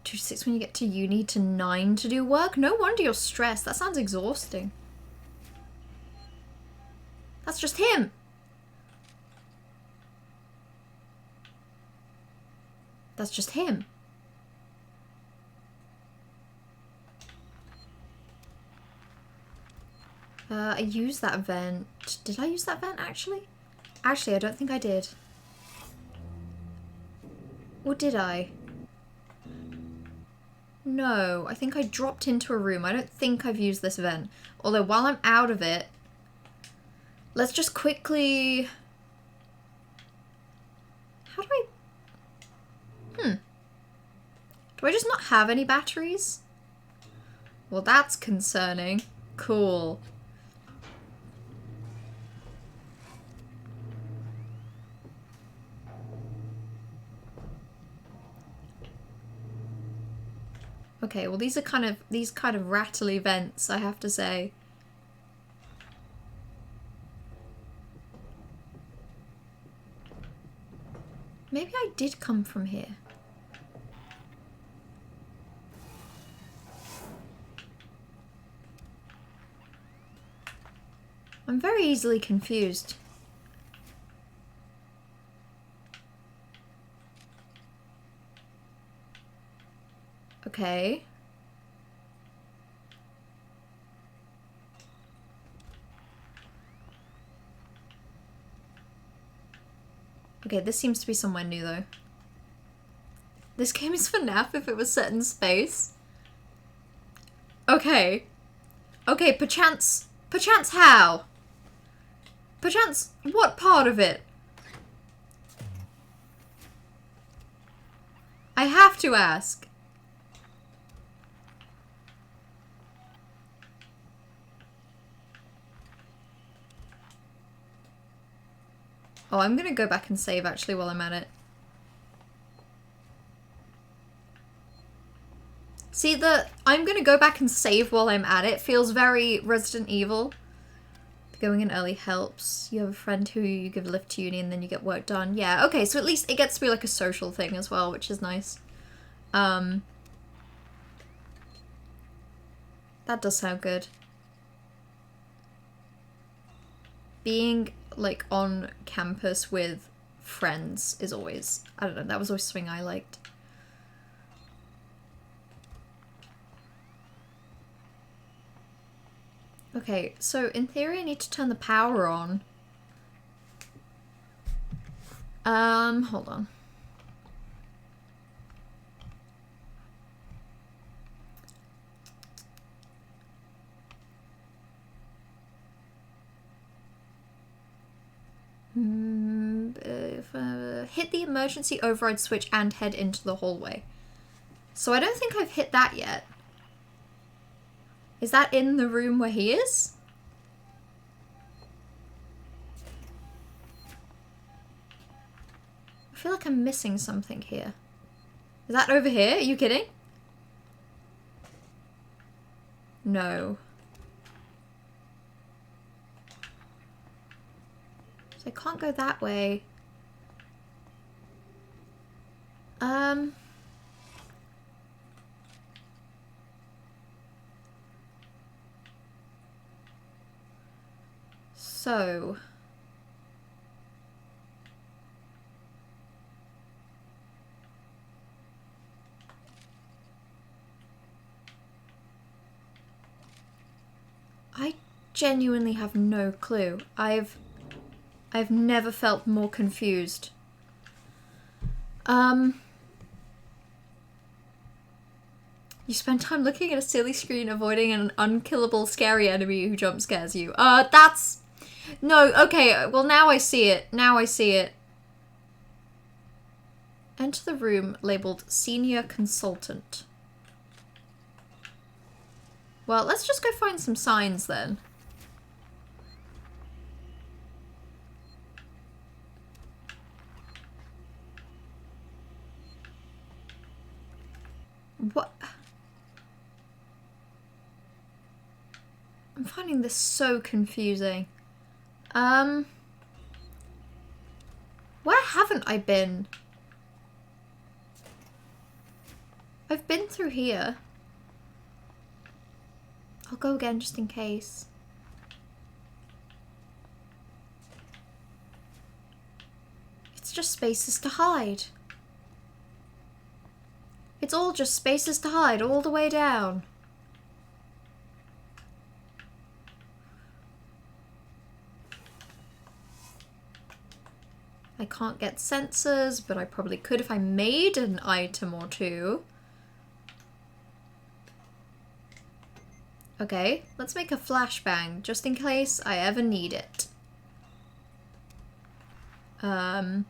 Speaker 1: 2 to 6 when you get to uni, to 9 to do work? No wonder you're stressed. That sounds exhausting. That's just him. That's just him. I used that vent. Did I use that vent actually? Actually, I don't think I did. Or did I? No, I think I dropped into a room. I don't think I've used this vent. Although while I'm out of it, let's just quickly... How do I... Do I just not have any batteries? Well, that's concerning. Cool. Okay, well these kind of rattly vents, I have to say. Maybe I did come from here. I'm very easily confused. Okay. Okay, this seems to be somewhere new though. This game is FNAF if it was set in space. Okay. Okay, perchance how? Perchance what part of it? I have to ask. Oh, I'm gonna go back and save actually while I'm at it. See, I'm gonna go back and save while I'm at it feels very Resident Evil. Going in early helps. You have a friend who you give a lift to uni and then you get work done. Yeah, okay, so at least it gets to be like a social thing as well, which is nice. That does sound good. Being like on campus with friends is always, I don't know, that was always something I liked. Okay, so in theory I need to turn the power on. Hold on. Hit the emergency override switch and head into the hallway. So I don't think I've hit that yet. Is that in the room where he is? feel like I'm missing something here. Is that over here? Are you kidding? No. So I can't go that way. So... I genuinely have no clue. I've never felt more confused. You spend time looking at a silly screen avoiding an unkillable scary enemy who jump scares you. That's... No, okay, well now I see it. Now I see it. Enter the room labeled Senior Consultant. Well, let's just go find some signs then. What? I'm finding this so confusing. Where haven't I been? I've been through here. I'll go again just in case. It's just spaces to hide. It's all just spaces to hide all the way down. I can't get sensors, but I probably could if I made an item or two. Okay, let's make a flashbang, just in case I ever need it. And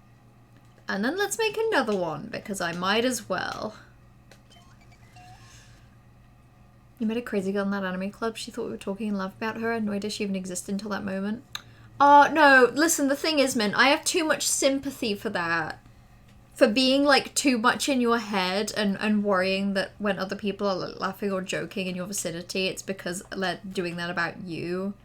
Speaker 1: then let's make another one, because I might as well. You met a crazy girl in that anime club. She thought we were talking in love about her. I had no idea she even existed until that moment. Oh, no, listen, the thing is, Min, I have too much sympathy for that. For being, like, too much in your head and worrying that when other people are like, laughing or joking in your vicinity, it's because they're doing that about you.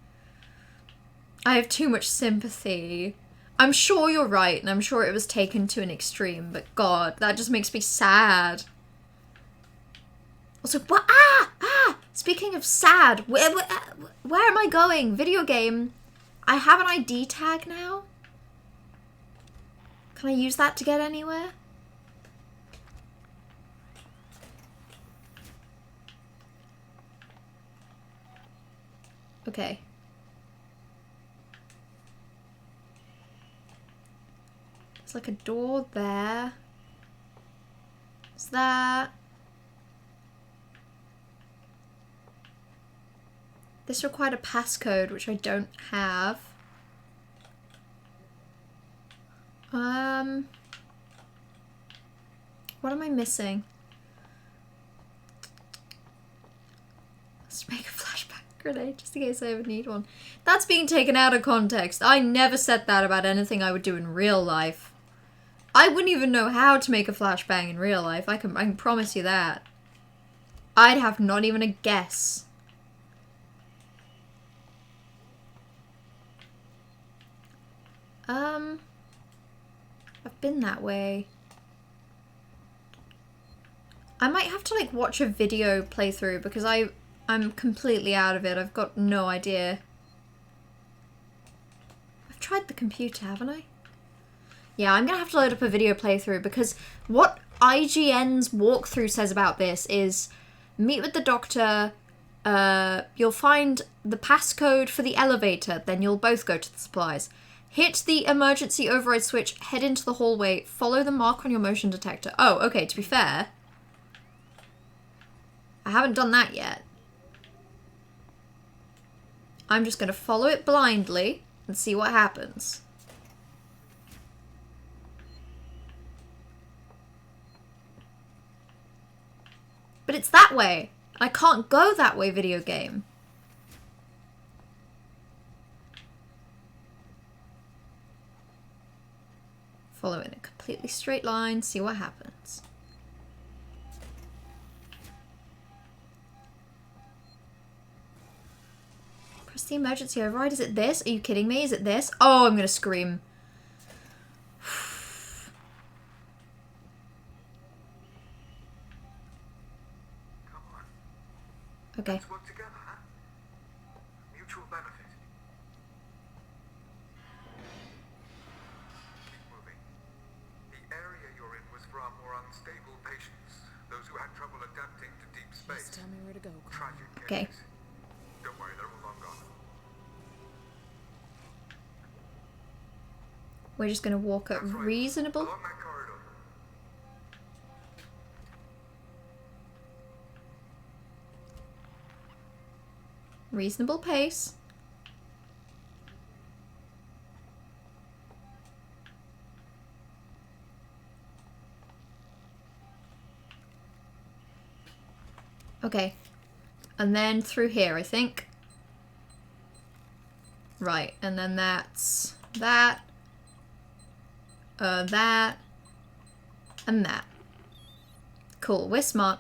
Speaker 1: I have too much sympathy. I'm sure you're right, and I'm sure it was taken to an extreme, but God, that just makes me sad. Also, what? Speaking of sad, where am I going? Video game. I have an ID tag now? Can I use that to get anywhere? Okay. There's like a door there. Is that... This required a passcode, which I don't have. What am I missing? Let's make a flashback grenade just in case I ever need one. That's being taken out of context. I never said that about anything I would do in real life. I wouldn't even know how to make a flashbang in real life. I can promise you that. I'd have not even a guess. I've been that way. I might have to like watch a video playthrough because I'm completely out of it. I've got no idea. I've tried the computer, haven't I? Yeah, I'm gonna have to load up a video playthrough because what IGN's walkthrough says about this is meet with the doctor, you'll find the passcode for the elevator, then you'll both go to the supplies. Hit the emergency override switch, head into the hallway, follow the mark on your motion detector. Oh, okay, to be fair, I haven't done that yet. I'm just going to follow it blindly and see what happens. But it's that way. I can't go that way, video game. Follow in a completely straight line, see what happens. Press the emergency override. Is it this? Are you kidding me? Is it this? Oh, I'm gonna scream.
Speaker 3: Come on.
Speaker 1: Okay.
Speaker 3: Let's work together, huh? Mutual benefit. Keep moving. The area you're in was for our more unstable patients. Those who had trouble adapting to deep
Speaker 5: Just
Speaker 3: space.
Speaker 5: tell me where to go, Connor.
Speaker 3: Tragic cases.
Speaker 1: Okay.
Speaker 3: Don't worry, they're all long gone.
Speaker 1: We're just gonna walk up
Speaker 3: That's right.
Speaker 1: reasonable.
Speaker 3: Along that corridor.
Speaker 1: Reasonable pace. Okay. And then through here, I think. Right, and then that's that. That. And that. Cool, we're smart.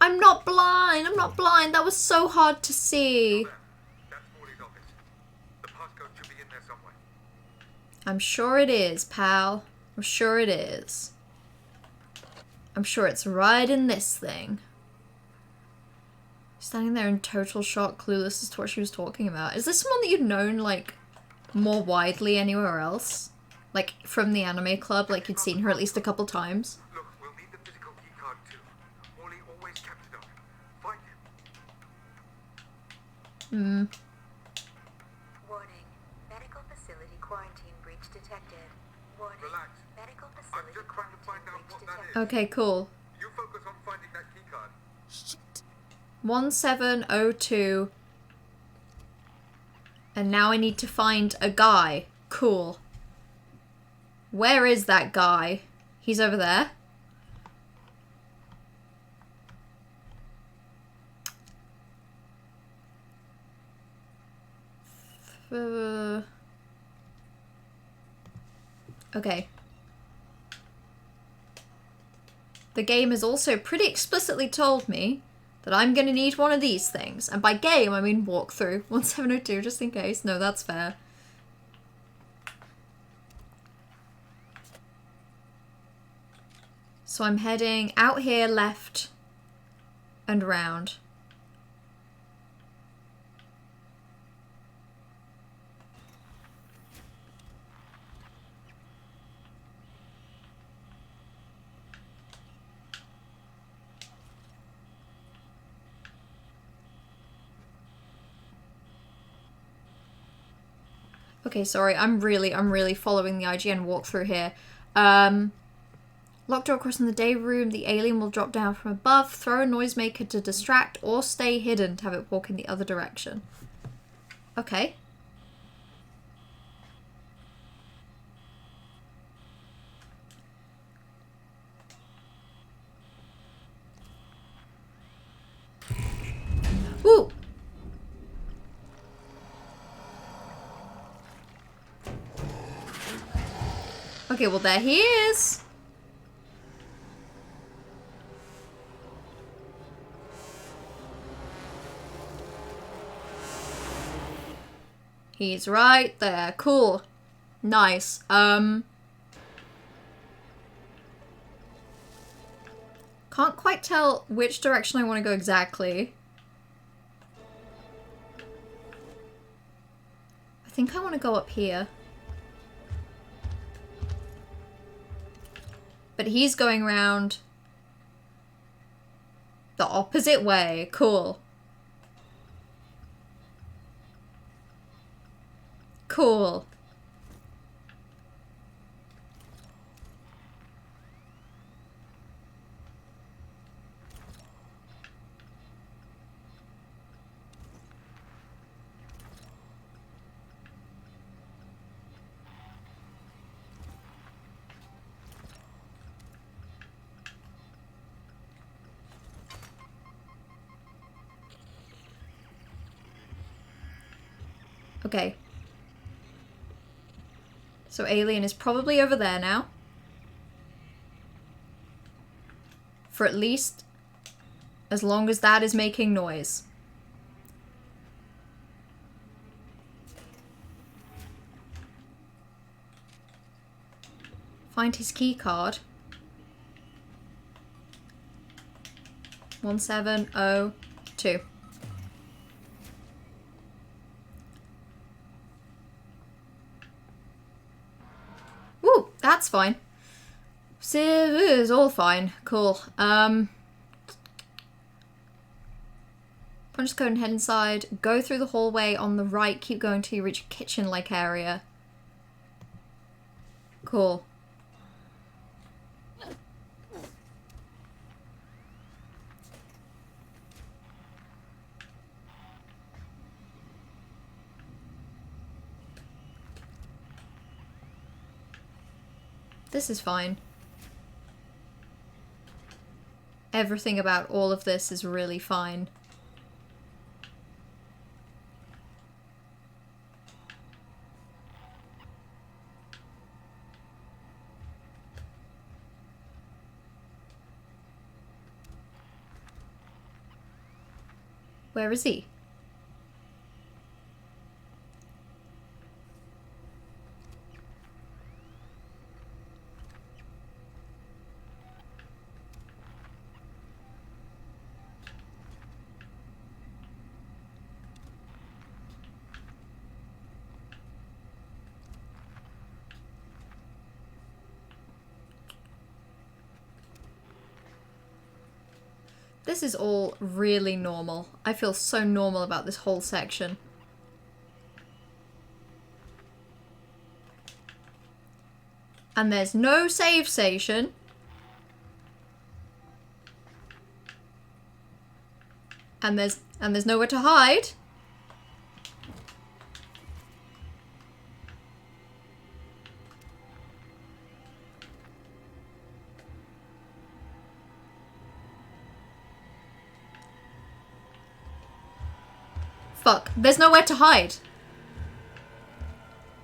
Speaker 1: I'm not blind! I'm not blind! That was so hard to see.
Speaker 3: There. That's Morley's office. The passcode should be in there somewhere.
Speaker 1: I'm sure it is, pal. I'm sure it is. I'm sure it's right in this thing. Standing there in total shock, clueless as to what she was talking about. Is this someone that you've known, like, more widely anywhere else? Like, from the anime club, like you'd seen her at least a couple times?
Speaker 3: Look, we'll need the physical keycard too. Morley always kept it on him. Find him.
Speaker 7: Warning. Medical facility quarantine breach detected. Warning.
Speaker 3: Relax.
Speaker 7: Medical
Speaker 3: I'm
Speaker 7: facility
Speaker 3: just trying to find out
Speaker 7: quarantine
Speaker 3: what
Speaker 7: breach
Speaker 3: that is.
Speaker 1: Okay, cool.
Speaker 3: You focus on finding that keycard.
Speaker 5: Shit.
Speaker 1: 1702. And now I need to find a guy. Cool. Where is that guy? He's over there. Okay. The game has also pretty explicitly told me that I'm gonna need one of these things. And by game, I mean walkthrough. 1702, just in case. No, that's fair. So I'm heading out here, left, and round. Okay, sorry, I'm really following the IGN walkthrough here. Locked door across in the day room, the alien will drop down from above, throw a noisemaker to distract, or stay hidden to have it walk in the other direction. Okay. Woo! Okay, well there he is. He's right there. Cool. Nice. Can't quite tell which direction I want to go exactly. I think I want to go up here. But he's going round the opposite way. Cool. Cool. Okay. So Alien is probably over there now. For at least as long as that is making noise. Find his key card. 1702. Woo, that's fine. Civ is all fine. Cool. Punch the code and head inside. Go through the hallway on the right. Keep going till you reach a kitchen-like area. Cool. This is fine. Everything about all of this is really fine. Where is he? This is all really normal. I feel so normal about this whole section. And there's no save station. And there's nowhere to hide. Fuck, there's nowhere to hide.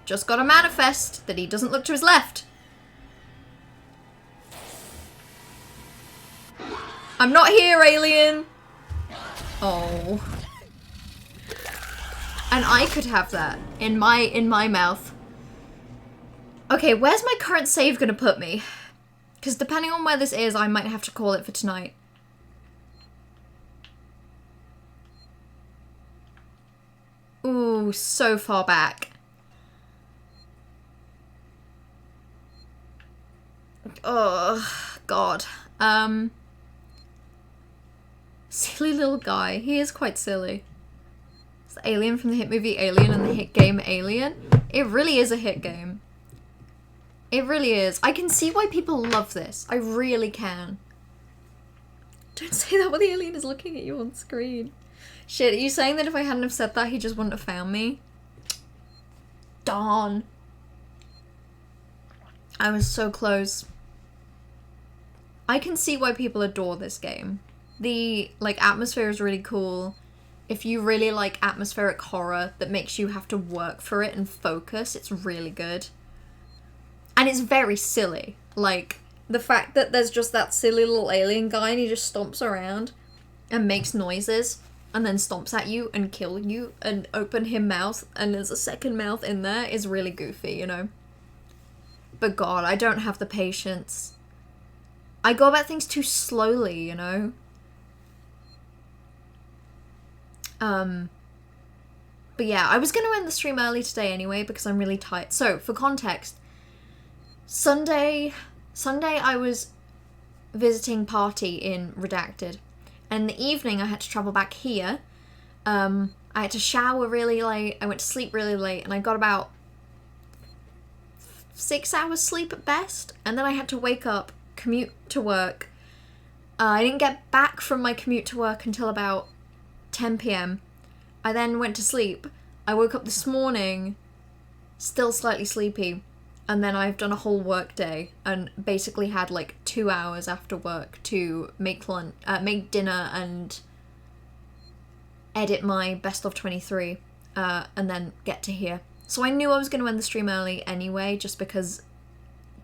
Speaker 1: Just gotta manifest that he doesn't look to his left. I'm not here, alien. Oh. And I could have that in my mouth. Okay, where's my current save gonna put me? Because depending on where this is, I might have to call it for tonight. Ooh, so far back. Oh, God. Silly little guy. He is quite silly. It's the alien from the hit movie Alien and the hit game Alien. It really is a hit game. It really is. I can see why people love this. I really can. Don't say that when the alien is looking at you on screen. Shit, are you saying that if I hadn't have said that, he just wouldn't have found me? Darn. I was so close. I can see why people adore this game. The, atmosphere is really cool. If you really like atmospheric horror that makes you have to work for it and focus, it's really good. And it's very silly. Like, the fact that there's just that silly little alien guy and he just stomps around and makes noises and then stomps at you and kill you and open his mouth and there's a second mouth in there is really goofy, you know? But God, I don't have the patience. I go about things too slowly, you know? But yeah, I was going to end the stream early today anyway because I'm really tired. So, for context, Sunday I was visiting party in Redacted. And in the evening I had to travel back here. I had to shower really late, I went to sleep really late, and I got about 6 hours sleep at best. And then I had to wake up, commute to work. I didn't get back from my commute to work until about 10 p.m. I then went to sleep. I woke up this morning, still slightly sleepy, and then I've done a whole work day and basically had 2 hours after work to make dinner and edit my best of 23, and then get to here. So I knew I was going to end the stream early anyway, just because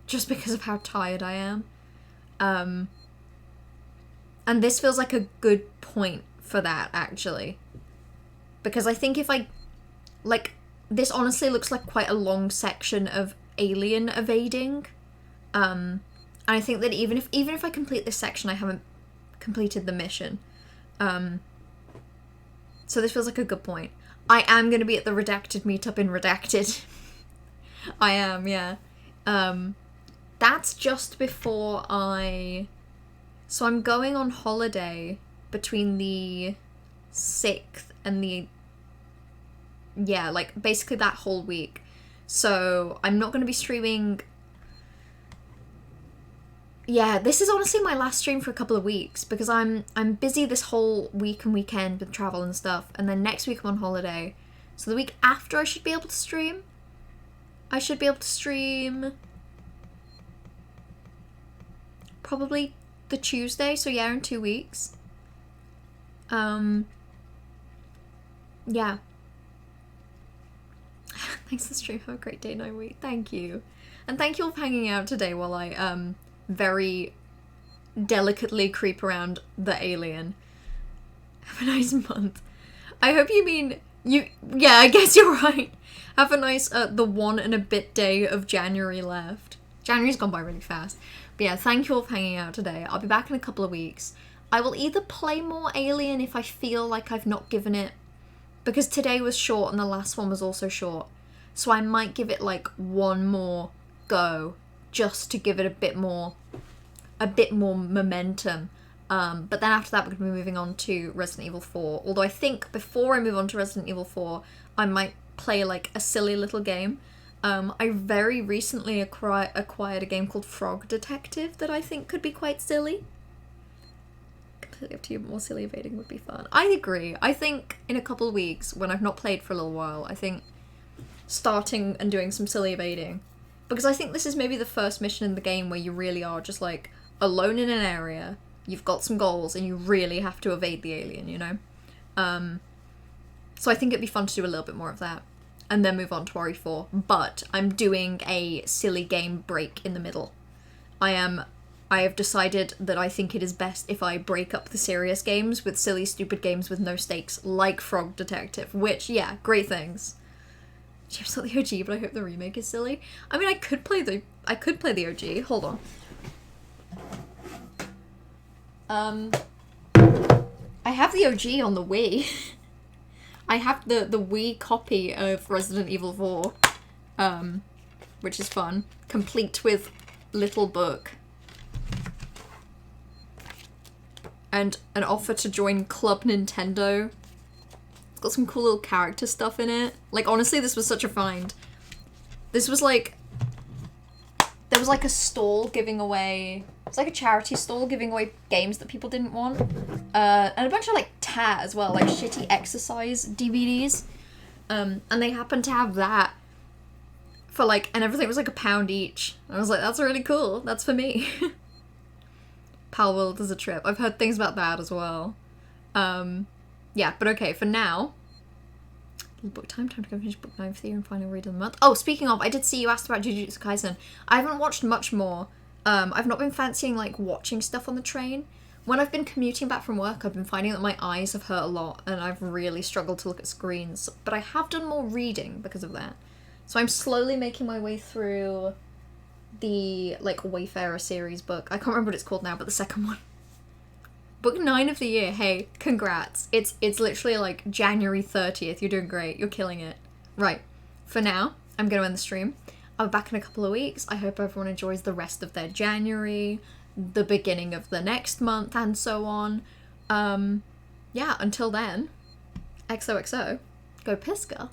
Speaker 1: of how tired I am. And this feels like a good point for that, actually. Because I think if I... Like, this honestly looks like quite a long section of alien evading. And I think that even if I complete this section, I haven't completed the mission. So this feels like a good point. I am going to be at the Redacted meetup in Redacted. I am, yeah. That's just before So I'm going on holiday between the 6th and the... Yeah, like, basically that whole week. So I'm not going to be streaming... Yeah, this is honestly my last stream for a couple of weeks, because I'm busy this whole week and weekend with travel and stuff, and then next week I'm on holiday. So the week after I should be able to stream. I should be able to stream... Probably the Tuesday, so yeah, in 2 weeks. Yeah. Thanks for the stream, have a great day, night week. Thank you. And thank you all for hanging out today while I, very delicately creep around the alien. Have a nice month. I hope you mean you... Yeah, I guess you're right. Have a nice, the 1 and a bit day of January left. January's gone by really fast. But yeah, thank you all for hanging out today. I'll be back in a couple of weeks. I will either play more Alien if I feel like I've not given it... Because today was short and the last one was also short. So I might give it like one more go. Just to give it a bit more momentum. But then after that we're going to be moving on to Resident Evil 4. Although I think before I move on to Resident Evil 4, I might play like a silly little game. I very recently acquired a game called Frog Detective that I think could be quite silly. Completely up to you, but more silly evading would be fun. I agree. I think in a couple of weeks, when I've not played for a little while, I think starting and doing some silly evading. Because I think this is maybe the first mission in the game where you really are just like alone in an area, you've got some goals, and you really have to evade the alien, you know? So I think it'd be fun to do a little bit more of that. And then move on to RE4. But I'm doing a silly game break in the middle. I have decided that I think it is best if I break up the serious games with silly, stupid games with no stakes, like Frog Detective, which, yeah, great things. James not the OG, but I hope the remake is silly. I mean, I could play the OG. Hold on. I have the OG on the Wii. I have the Wii copy of Resident Evil 4, which is fun. Complete with little book. And an offer to join Club Nintendo. It's got some cool little character stuff in it. Like, honestly, this was such a find. This was like... There was like a stall giving away... It's like a charity stall giving away games that people didn't want. And a bunch of like tat as well, like shitty exercise DVDs. And they happened to have that for like... And everything was like £1 each. I was like, that's really cool. That's for me. Palworld does a trip. I've heard things about that as well. Yeah, but okay, for now, book time to go finish book 9 for the year and final read of the month. Oh, speaking of, I did see you asked about Jujutsu Kaisen. I haven't watched much more. I've not been fancying, like, watching stuff on the train. When I've been commuting back from work, I've been finding that my eyes have hurt a lot, and I've really struggled to look at screens. But I have done more reading because of that. So I'm slowly making my way through the, like, Wayfarer series book. I can't remember what it's called now, but the second one. Book 9 of the year, hey, congrats. It's literally like January 30th, you're doing great, you're killing it. Right, for now, I'm gonna end the stream. I'll be back in a couple of weeks. I hope everyone enjoys the rest of their January, the beginning of the next month, and so on. Yeah, until then, XOXO, go Pisca.